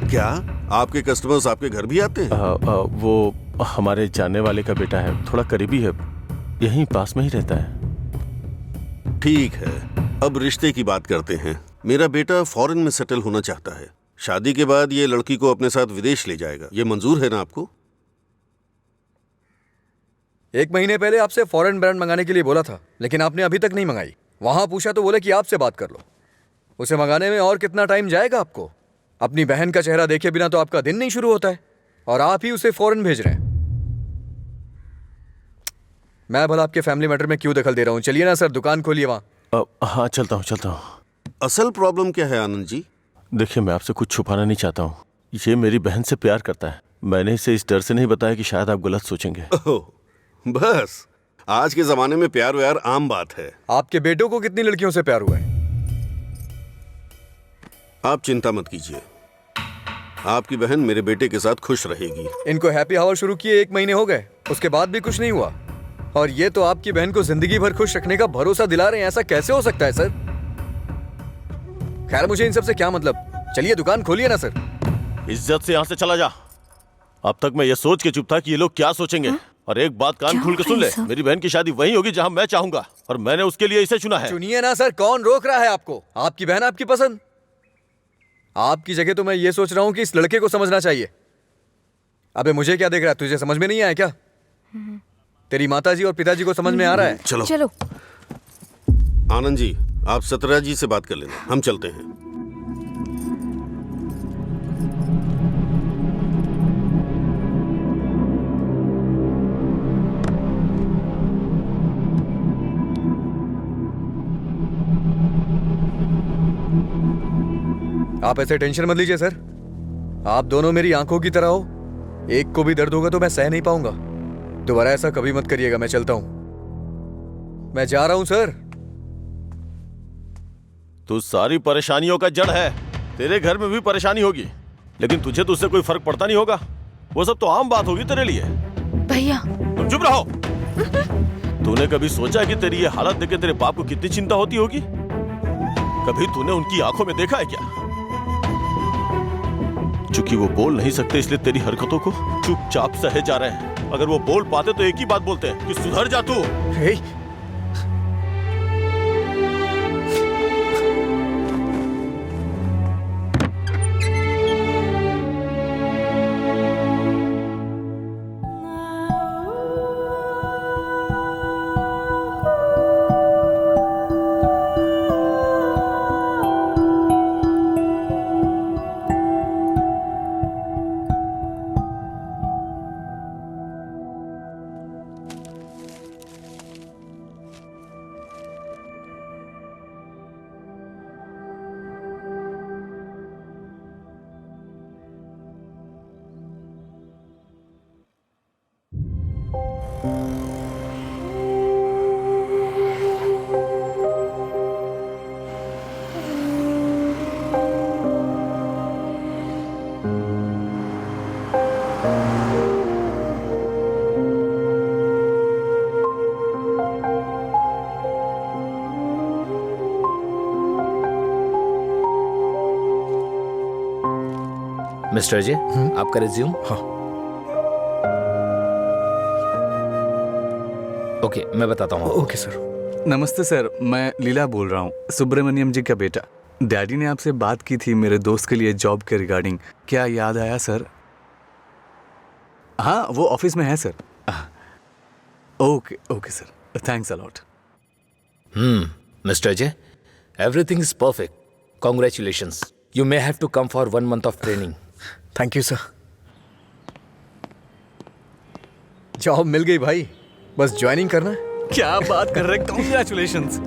क्या आपके कस्टमर्स आपके घर भी आते हैं? वो हमारे जानने वाले का बेटा है, थोड़ा करीबी है, यहीं पास में ही रहता है। ठीक है, अब रिश्ते की बात करते हैं। मेरा बेटा फॉरेन में सेटल होना चाहता है। शादी के बाद ये लड़की को अपने साथ विदेश ले जाएगा। ये मंजूर है ना आपको? 1 महीने पहले आपसे फॉरेन ब्रांड मंगाने के लिए बोला था, लेकिन आपने अभी तक नहीं मंगाई। वहां पूछा तो बोले कि आपसे बात कर लो। उसे मंगाने में और कितना टाइम जाएगा आपको? अपनी बहन का चेहरा देखे बिना तो आपका दिन नहीं शुरू होता है, और आप ही उसे फॉरेन भेज रहे हैं। मैं भला आपके फैमिली मैटर में क्यों दखल दे रहा हूँ? चलिए ना सर, दुकान खोलिए वहां। हाँ चलता हूँ। असल प्रॉब्लम क्या है आनंद जी? देखिए, मैं आपसे कुछ छुपाना नहीं चाहता हूँ। ये मेरी बहन से प्यार करता है। मैंने इसे इस डर से नहीं बताया कि शायद आप गलत सोचेंगे। ओह, बस आज के जमाने में प्यार व्यार आम बात है। आपके बेटों को कितनी लड़कियों से प्यार हुआ है? आप चिंता मत कीजिए, आपकी बहन मेरे बेटे के साथ खुश रहेगी। इनको हैप्पी आवर शुरू किए 1 महीने हो गए, उसके बाद भी कुछ नहीं हुआ, और ये तो आपकी बहन को जिंदगी भर खुश रखने का भरोसा दिला रहे हैं। ऐसा कैसे हो सकता है सर? खैर, मुझे इन सब से क्या मतलब, चलिए दुकान खोलिए ना सर। इज्जत से यहाँ से चला जा। अब तक मैं ये सोच के चुप था कि ये लोग क्या सोचेंगे। और एक बात कान खोल के सुन ले, मेरी बहन की शादी वहीं होगी जहाँ मैं चाहूंगा, और मैंने उसके लिए इसे चुना है। चुनिए ना सर, कौन रोक रहा है आपको? आपकी बहन, आपकी पसंद। आपकी जगह तो मैं ये सोच रहा हूँ कि इस लड़के को समझना चाहिए। अबे मुझे क्या देख रहा है? तुझे समझ में नहीं आया क्या? तेरी माताजी और पिताजी को समझ में आ रहा है? चलो। आनंद जी, आप सतरा जी से बात कर लेना, हम चलते हैं। आप ऐसे टेंशन मत लीजिए सर, आप दोनों मेरी आंखों की तरह हो। एक को भी दर्द होगा तो मैं सह नहीं पाऊंगा। दोबारा ऐसा कभी मत करिएगा। मैं चलता हूं, मैं जा रहा हूं सर। तू सारी परेशानियों का जड़ है। तेरे घर में भी परेशानी होगी, लेकिन तुझे तो उससे कोई फर्क पड़ता नहीं होगा। वो सब तो आम बात होगी तेरे लिए। भैया, तुम चुप रहो। तूने कभी सोचा कि तेरी ये हालत देख के तेरे बाप को कितनी चिंता होती होगी? कभी तूने उनकी आंखों में देखा है क्या? चूंकि वो बोल नहीं सकते, इसलिए तेरी हरकतों को चुपचाप सहे जा रहे हैं। अगर वो बोल पाते तो एक ही बात बोलते हैं कि सुधर जा तू। मिस्टर अजय, आपका रिज्यूम। हाँ। ओके, मैं बताता हूँ। Okay sir. नमस्ते सर, मैं लीला बोल रहा हूँ, सुब्रमण्यम जी का बेटा। डैडी ने आपसे बात की थी मेरे दोस्त के लिए जॉब के रिगार्डिंग। क्या याद आया सर? हाँ, वो ऑफिस में है sir. Okay okay sir, thanks a lot. Mister Ajay, everything is perfect. Congratulations. You may have to come for 1 month of training. Thank you sir. Job मिल गई भाई, बस ज्वाइनिंग करना है। क्या बात कर रहे हैं, कॉन्ग्रेचुलेशंस।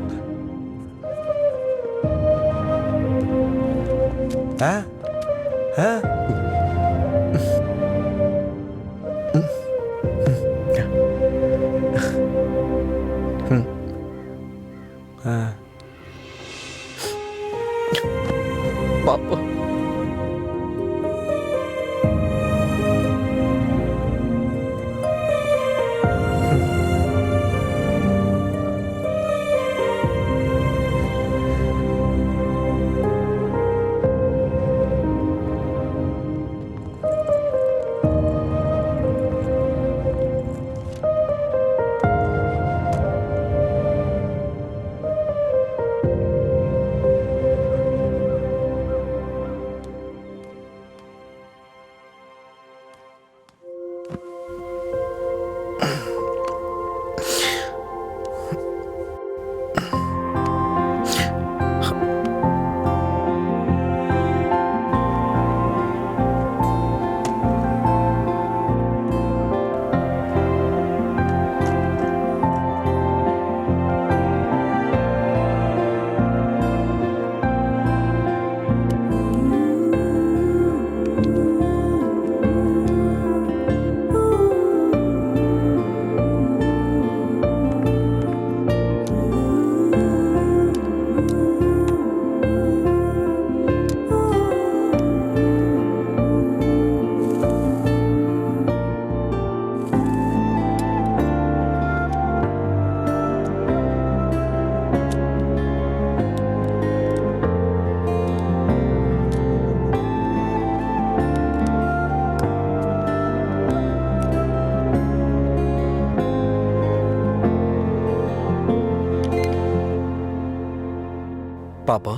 पापा।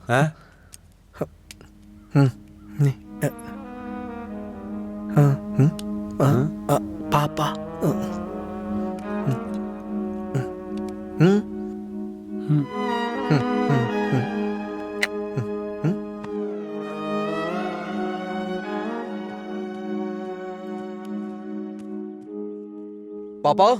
हाँ? पापा। पापा।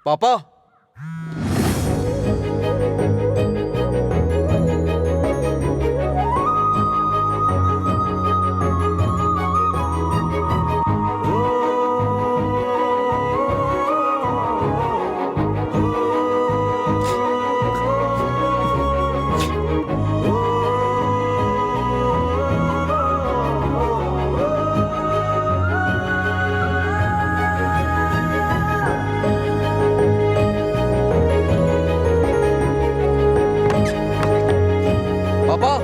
पापा। पापा।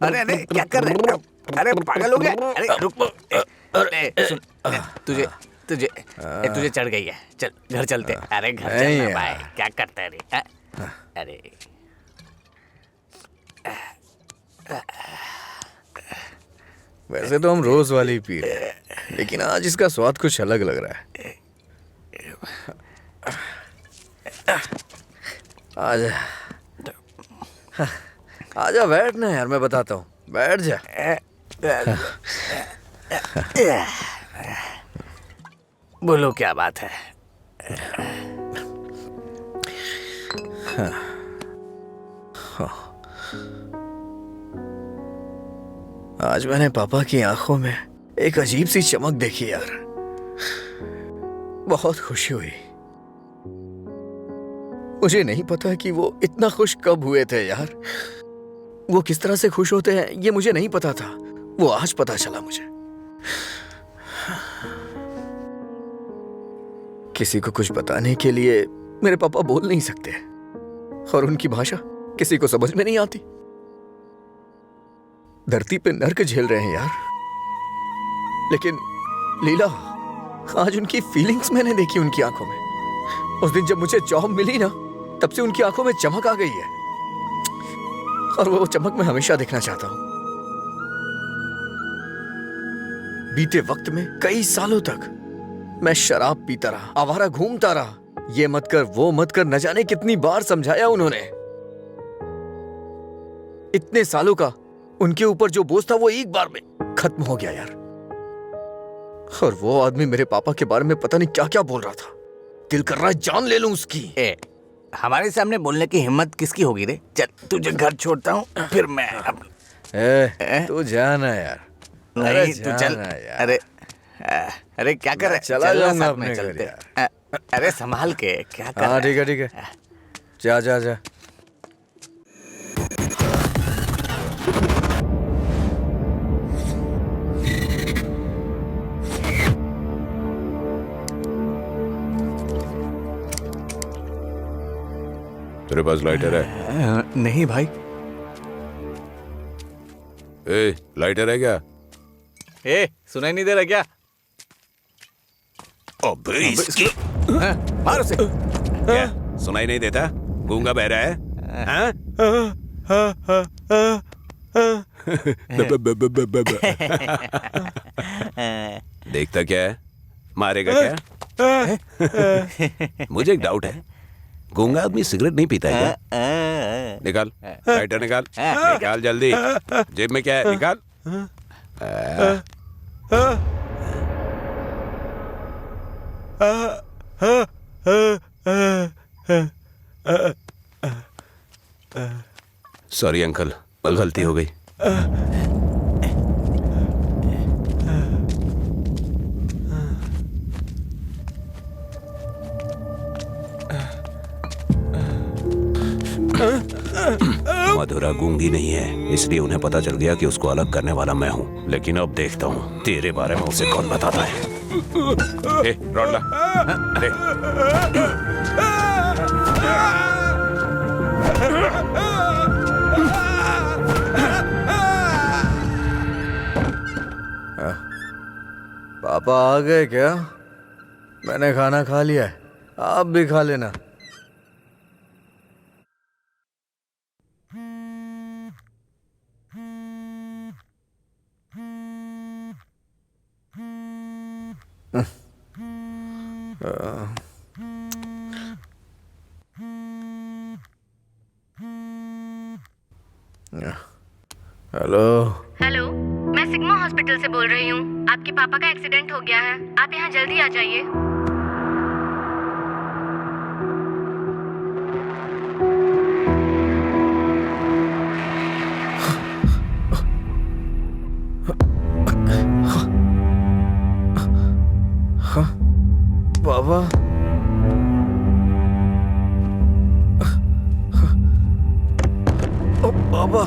अरे अरे क्या कर रहे हैं? अरे पागल हो गया? अरे रुक। सुन, तुझे तुझे तुझे चढ़ गई है। चल घर चलते। अरे घर चलना भाई, क्या करता है रे? अरे वैसे तो हम रोज वाली ही पी रहे हैं, लेकिन आज इसका स्वाद कुछ अलग लग रहा है। आजा आजा, बैठ ना यार, मैं बताता हूँ, बैठ जा। बोलो क्या बात है? आज मैंने पापा की आंखों में एक अजीब सी चमक देखी यार, बहुत खुशी हुई। मुझे नहीं पता कि वो इतना खुश कब हुए थे यार। वो किस तरह से खुश होते हैं ये मुझे नहीं पता था, वो आज पता चला मुझे। किसी को कुछ बताने के लिए मेरे पापा बोल नहीं सकते, और उनकी भाषा किसी को समझ में नहीं आती। धरती पे नर्क झेल रहे हैं यार, लेकिन लीला, आज उनकी फीलिंग्स मैंने देखी उनकी आंखों में। उस दिन जब मुझे जॉब मिली ना, तब से उनकी आंखों में चमक आ गई है, और वो चमक मैं हमेशा देखना चाहता हूं। बीते वक्त में कई सालों तक मैं शराब पीता रहा, आवारा घूमता रहा। ये मत कर, वो मत कर, न जाने कितनी बार समझाया उन्होंने। इतने सालों का उनके ऊपर जो बोझ था वो एक बार में खत्म हो गया यार। और वो आदमी मेरे पापा के बारे में पता नहीं क्या क्या बोल रहा था। दिल कर रहा है जान ले लूं उसकी। हमारे सामने बोलने की हिम्मत किसकी होगी रे? चल तुझे घर छोड़ता हूँ, फिर मैं तू जाना यार। नहीं तू चल। अरे अरे क्या कर रहा है? चला जाऊंगा साथ अपने में घर चलते। यार। अरे संभाल के क्या कर रहा हाँ है? ठीक है, जा जा जा। तेरे पास लाइटर है? नहीं भाई। ए, लाइटर है क्या? सुनाई नहीं दे रहा क्या? अबे इसकी मार उसे। क्या सुनाई नहीं देता? गूंगा बहरा है? हाँ? देखता क्या है? मारेगा क्या? मुझे एक डाउट है, गूंगा आदमी सिगरेट नहीं पीता है क्या? निकाल लाइटर, निकाल निकाल जल्दी। जेब में क्या है? निकाल। सॉरी अंकल, गलती हो गई। मधुरा गूंगी नहीं है, इसलिए उन्हें पता चल गया कि उसको अलग करने वाला मैं हूँ। लेकिन अब देखता हूँ तेरे बारे में उसे कौन बताता है। ए, रॉडला, ले। पापा आ गए क्या? मैंने खाना खा लिया है, आप भी खा लेना। हेलो। हेलो, मैं सिग्मा हॉस्पिटल से बोल रही हूँ। आपके पापा का एक्सीडेंट हो गया है, आप यहाँ जल्दी आ जाइए। बाबा, ओ बाबा,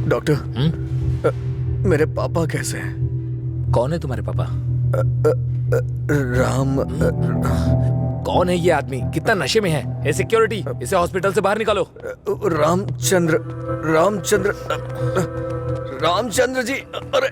डॉक्टर, मेरे पापा कैसे हैं? कौन है तुम्हारे पापा? राम। कौन है ये आदमी? कितना नशे में है? ए सिक्योरिटी, इसे हॉस्पिटल से बाहर निकालो। रामचंद्र, रामचंद्र, रामचंद्र जी। अरे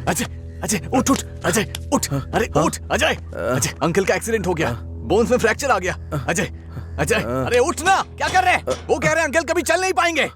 अजय, अजय उठ उठ, अजय उठ, अरे उठ अजय। अजय, अंकल का एक्सीडेंट हो गया, बोन्स में फ्रैक्चर आ गया। अजय, अजय, अरे उठ ना, क्या कर रहे हैं? वो कह रहे हैं अंकल कभी चल नहीं पाएंगे।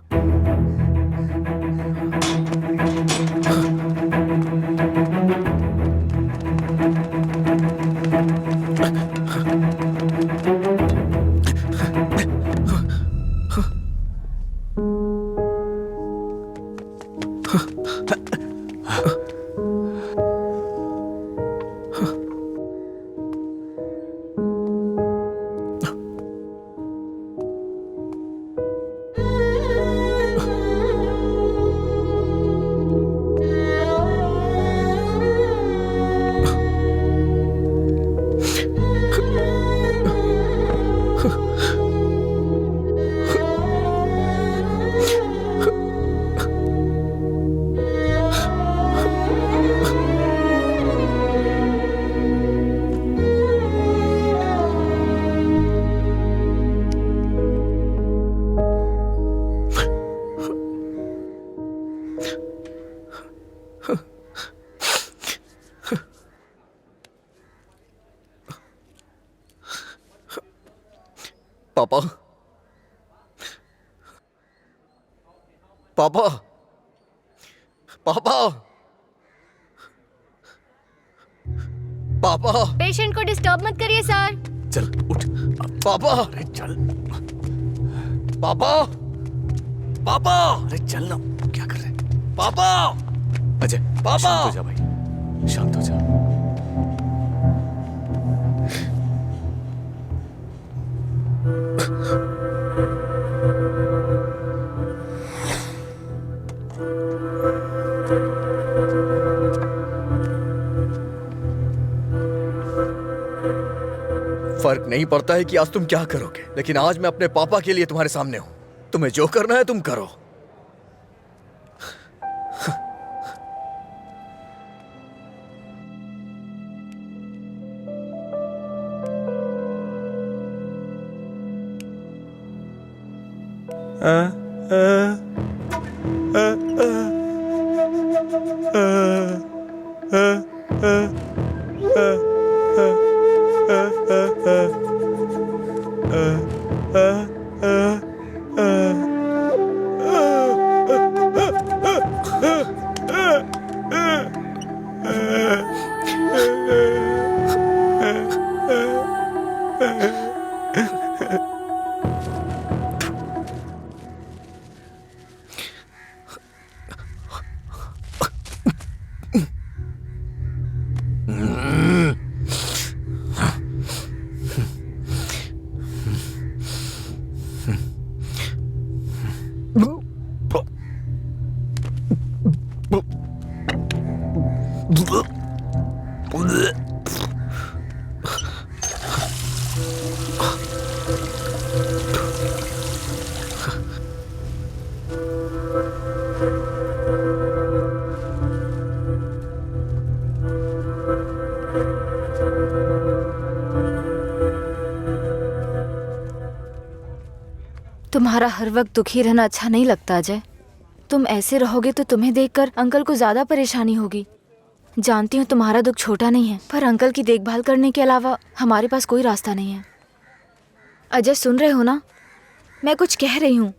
पापा, पापा, पापा, पापा। पेशेंट को डिस्टर्ब मत करिए सर। चल उठ पापा, अरे चल पापा, पापा, अरे चल ना, क्या कर रहे हैं? पापा, अजय पापा। शांत हो जा भाई, शांत हो जा। फर्क नहीं पड़ता है कि आज तुम क्या करोगे, लेकिन आज मैं अपने पापा के लिए तुम्हारे सामने हूं। तुम्हें जो करना है तुम करो। तुम्हारा हर वक्त दुखी रहना अच्छा नहीं लगता अजय। तुम ऐसे रहोगे तो तुम्हें देखकर अंकल को ज्यादा परेशानी होगी। जानती हूँ तुम्हारा दुख छोटा नहीं है, पर अंकल की देखभाल करने के अलावा हमारे पास कोई रास्ता नहीं है। अजय सुन रहे हो ना, मैं कुछ कह रही हूँ।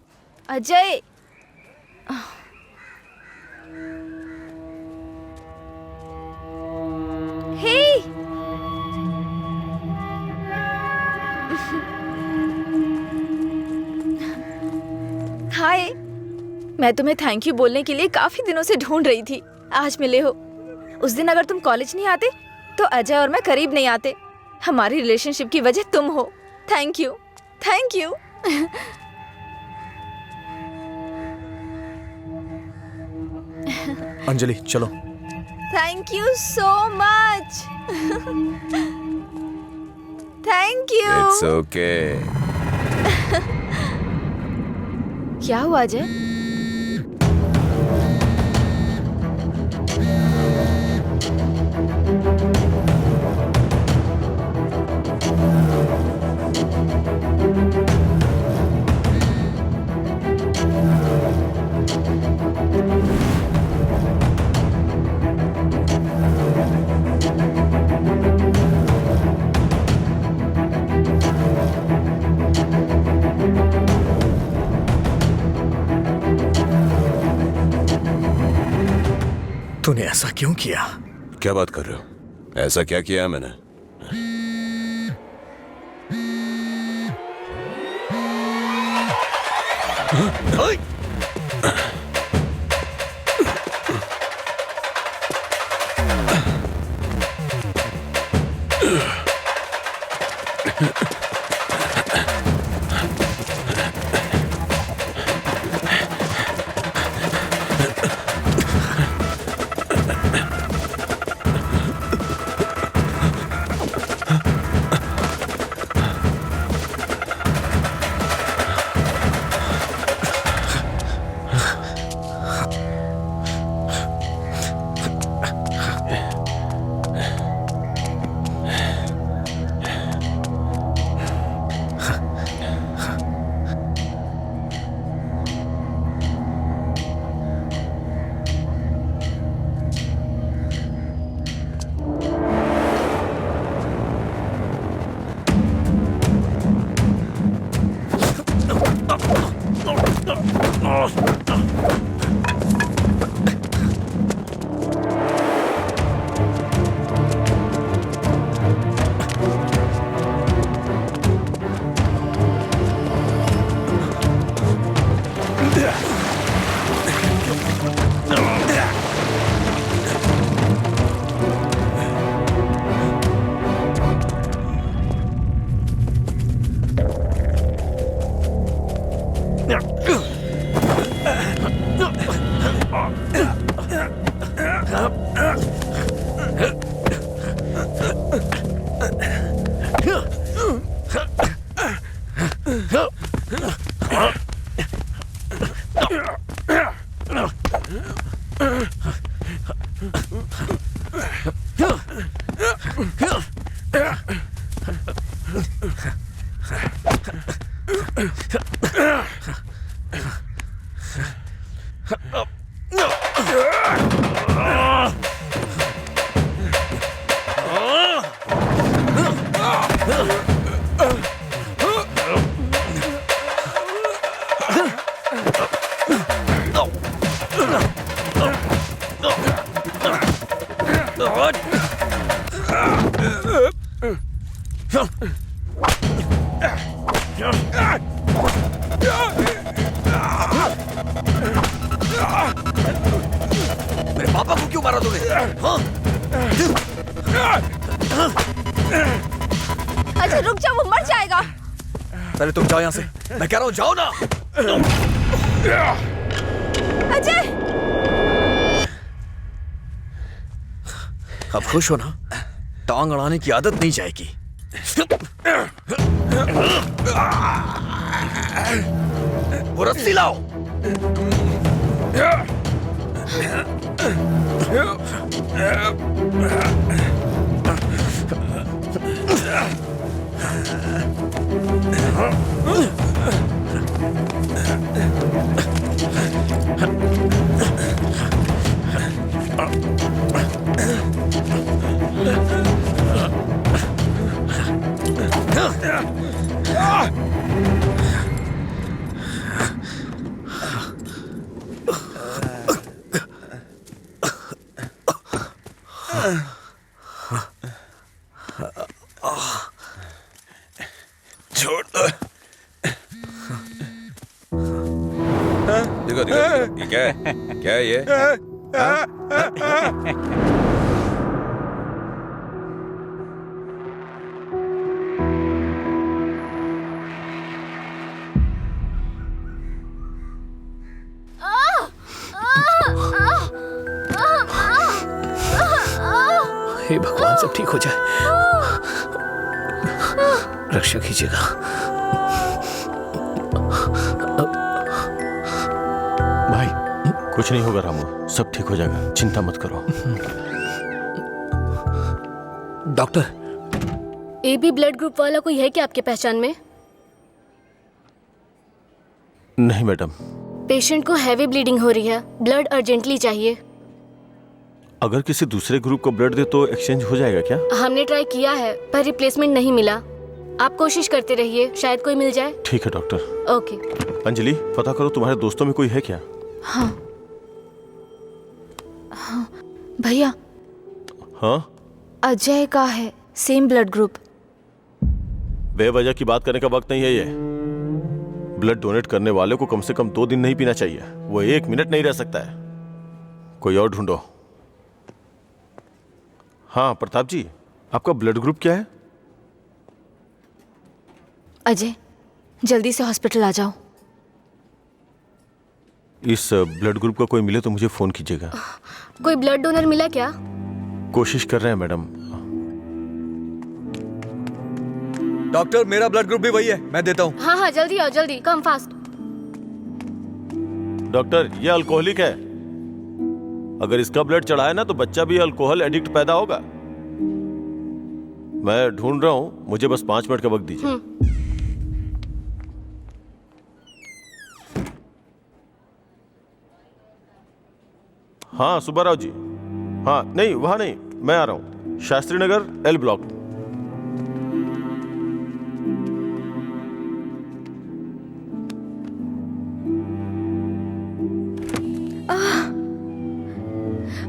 अजय हे हाय, मैं तुम्हें थैंक यू बोलने के लिए काफी दिनों से ढूंढ रही थी। आज मिले हो। उस दिन अगर तुम कॉलेज नहीं आते तो अजय और मैं करीब नहीं आते। हमारी रिलेशनशिप की वजह तुम हो। Thank you, thank you. Anjali चलो। Thank you so much. Thank you. It's okay. क्या हुआ अजय? तूने ऐसा क्यों किया? क्या बात कर रहे हो? ऐसा क्या किया है मैंने? मेरे पापा को क्यों मारा तूने? हाँ? अजय रुक जाओ, वो मर जाएगा। पहले तुम जाओ यहाँ से, मैं कह रहा हूँ जाओ ना। अजय अब खुश हो ना? टांग अड़ाने की आदत नहीं जाएगी। वो रस्सी लाओ। छोड़ दो। देखो देखो ये क्या है? क्या है ये? हे भगवान, सब ठीक हो जाए। रक्षा कीजिएगा। भाई कुछ नहीं होगा रामू, सब ठीक हो जाएगा, चिंता मत करो। डॉक्टर, AB ब्लड ग्रुप वाला कोई है क्या आपके पहचान में? नहीं मैडम। पेशेंट को हैवी ब्लीडिंग हो रही है, ब्लड अर्जेंटली चाहिए। अगर किसी दूसरे ग्रुप को ब्लड दे तो एक्सचेंज हो जाएगा क्या? हमने ट्राई किया है पर रिप्लेसमेंट नहीं मिला। आप कोशिश करते रहिए, शायद कोई मिल जाए। ठीक है डॉक्टर। ओके। अंजलि, पता करो तुम्हारे दोस्तों में कोई है क्या? हाँ हाँ भैया, हाँ? अजय का है सेम ब्लड ग्रुप। बेवजह की बात करने का वक्त नहीं है ये। ब्लड डोनेट करने वाले को कम से कम 2 दिन नहीं पीना चाहिए, वो 1 मिनट नहीं रह सकता है। कोई और ढूंढो। हाँ प्रताप जी, आपका ब्लड ग्रुप क्या है? अजय जल्दी से हॉस्पिटल आ जाओ। इस ब्लड ग्रुप का कोई मिले तो मुझे फोन कीजिएगा। कोई ब्लड डोनर मिला क्या? कोशिश कर रहे हैं मैडम। डॉक्टर, मेरा ब्लड ग्रुप भी वही है, मैं देता हूँ। हाँ हाँ जल्दी आओ, जल्दी, कम फास्ट। डॉक्टर, ये अल्कोहलिक है, अगर इसका ब्लड चढ़ा है ना तो बच्चा भी अल्कोहल एडिक्ट पैदा होगा। मैं ढूंढ रहा हूँ, मुझे बस 5 मिनट का वक्त दीजिए। हाँ सुब्बाराव जी। हाँ नहीं, वहां नहीं, मैं आ रहा हूँ, शास्त्री नगर L ब्लॉक।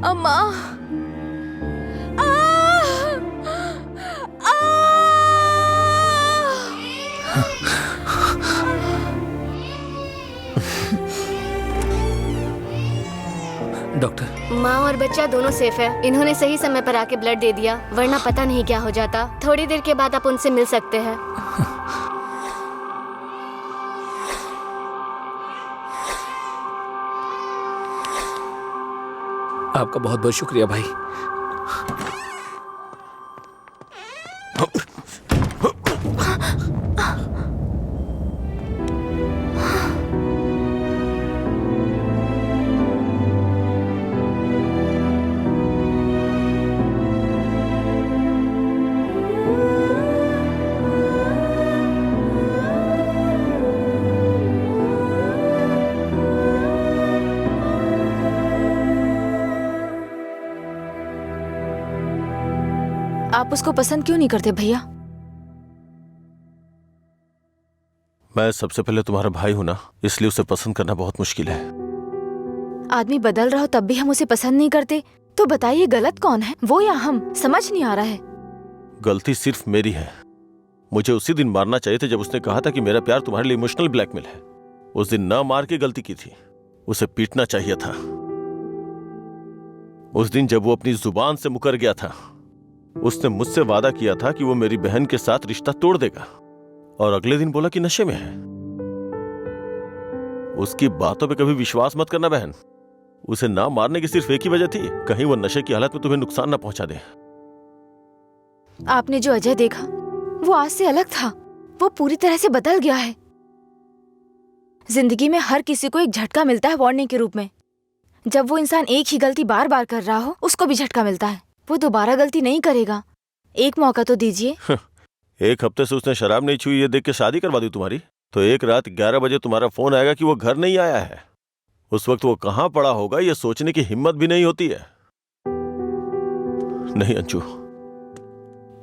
अम्मा, डॉक्टर, माँ और बच्चा दोनों सेफ है। इन्होंने सही समय पर आके ब्लड दे दिया, वरना पता नहीं क्या हो जाता। थोड़ी देर के बाद आप उनसे मिल सकते हैं। आपका बहुत बहुत शुक्रिया भाई। आप उसको पसंद क्यों नहीं करते भैया? मैं सबसे पहले तुम्हारा भाई हूं ना, इसलिए उसे पसंद करना बहुत मुश्किल है। आदमी बदल रहा हो तब भी हम उसे पसंद नहीं करते, तो बताइए गलत कौन है, वो या हम? समझ नहीं आ रहा है। गलती सिर्फ मेरी है। मुझे उसी दिन मारना चाहिए था जब उसने कहा था कि मेरा प्यार तुम्हारे लिए इमोशनल ब्लैकमेल है। उस दिन ना मार के गलती की थी, उसे पीटना चाहिए था। उस दिन जब वो अपनी जुबान से मुकर गया था, उसने मुझसे वादा किया था कि वो मेरी बहन के साथ रिश्ता तोड़ देगा, और अगले दिन बोला कि नशे में है। उसकी बातों पे कभी विश्वास मत करना बहन। उसे ना मारने की सिर्फ एक ही वजह थी, कहीं वो नशे की हालत में तुम्हें नुकसान ना पहुंचा दे। आपने जो अजय देखा वो आज से अलग था, वो पूरी तरह से बदल गया है। जिंदगी में हर किसी को एक झटका मिलता है वार्निंग के रूप में। जब वो इंसान एक ही गलती बार बार कर रहा हो, उसको भी झटका मिलता है। वो दोबारा गलती नहीं करेगा, एक मौका तो दीजिए। एक हफ्ते से उसने शराब नहीं छुई ये देख के शादी करवा दी तुम्हारी, तो एक रात 11 बजे तुम्हारा फोन आएगा कि वो घर नहीं आया है। उस वक्त वो कहां पड़ा होगा ये सोचने की हिम्मत भी नहीं होती है। नहीं अंशु,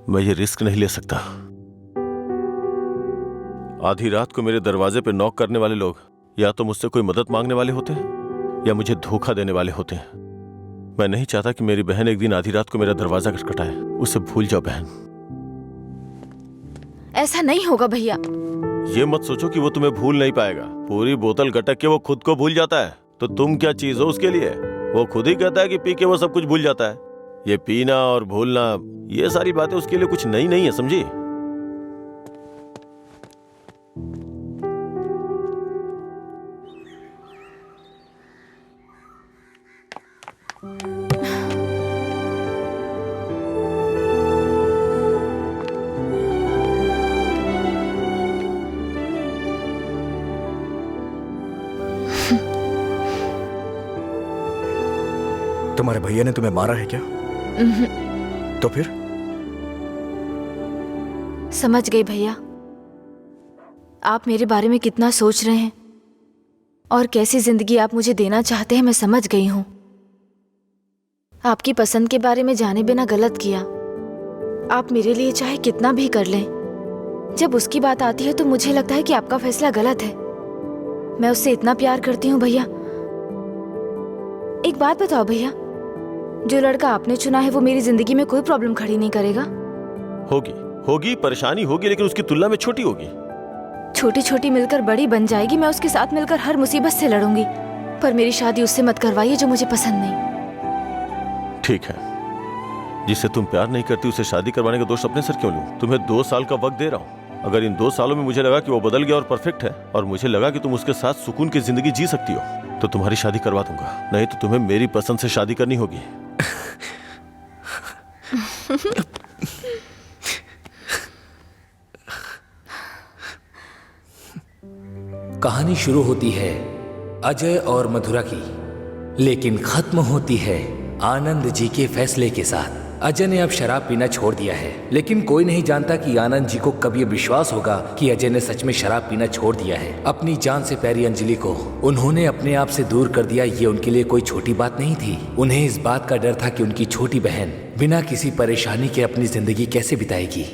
मैं ये रिस्क नहीं ले सकता। आधी रात को मेरे दरवाजे पे नॉक करने वाले लोग या तो मुझसे कोई मदद मांगने वाले होते हैं या मुझे धोखा देने वाले होते हैं। मैं नहीं चाहता कि मेरी बहन एक दिन आधी रात को मेरा दरवाजा खटखटाए। उसे भूल जाओ बहन। ऐसा नहीं होगा भैया। ये मत सोचो कि वो तुम्हें भूल नहीं पाएगा। पूरी बोतल गटक के वो खुद को भूल जाता है, तो तुम क्या चीज हो उसके लिए? वो खुद ही कहता है कि पी के वो सब कुछ भूल जाता है। ये पीना और भूलना, ये सारी बातें उसके लिए कुछ नई नहीं है, समझी? तुम्हारे भैया ने तुम्हें मारा है क्या? तो फिर? समझ गई भैया, आप मेरे बारे में कितना सोच रहे हैं और कैसी जिंदगी आप मुझे देना चाहते हैं, मैं समझ गई हूं। आपकी पसंद के बारे में जाने बिना गलत किया। आप मेरे लिए चाहे कितना भी कर लें, जब उसकी बात आती है तो मुझे लगता है कि आपका फैसला गलत है। मैं उससे इतना प्यार करती हूँ भैया। एक बात बताओ भैया, जो लड़का आपने चुना है वो मेरी जिंदगी में कोई प्रॉब्लम खड़ी नहीं करेगा? होगी परेशानी होगी, लेकिन उसकी तुलना में छोटी होगी। छोटी छोटी मिलकर बड़ी बन जाएगी। मैं उसके साथ मिलकर हर मुसीबत से लड़ूंगी, पर मेरी शादी उससे मत करवाइए जो मुझे पसंद नहीं। ठीक है, जिससे तुम प्यार नहीं करती उसे शादी करवाने का दोष अपने सर क्यों लूं? तुम्हें 2 साल का वक्त दे रहा हूं। अगर इन 2 सालों में मुझे लगा कि वो बदल गया और परफेक्ट है, और मुझे लगा कि तुम उसके साथ सुकून की जिंदगी जी सकती हो, तो तुम्हारी शादी करवा दूंगा। नहीं तो तुम्हें मेरी पसंद से शादी करनी होगी। कहानी शुरू होती है अजय और मधुरा की, लेकिन खत्म होती है आनंद जी के फैसले के साथ। अजय ने अब शराब पीना छोड़ दिया है, लेकिन कोई नहीं जानता कि आनंद जी को कब ये विश्वास होगा कि अजय ने सच में शराब पीना छोड़ दिया है। अपनी जान से प्यारी अंजलि को उन्होंने अपने आप से दूर कर दिया, ये उनके लिए कोई छोटी बात नहीं थी। उन्हें इस बात का डर था कि उनकी छोटी बहन बिना किसी परेशानी के अपनी जिंदगी कैसे बिताएगी।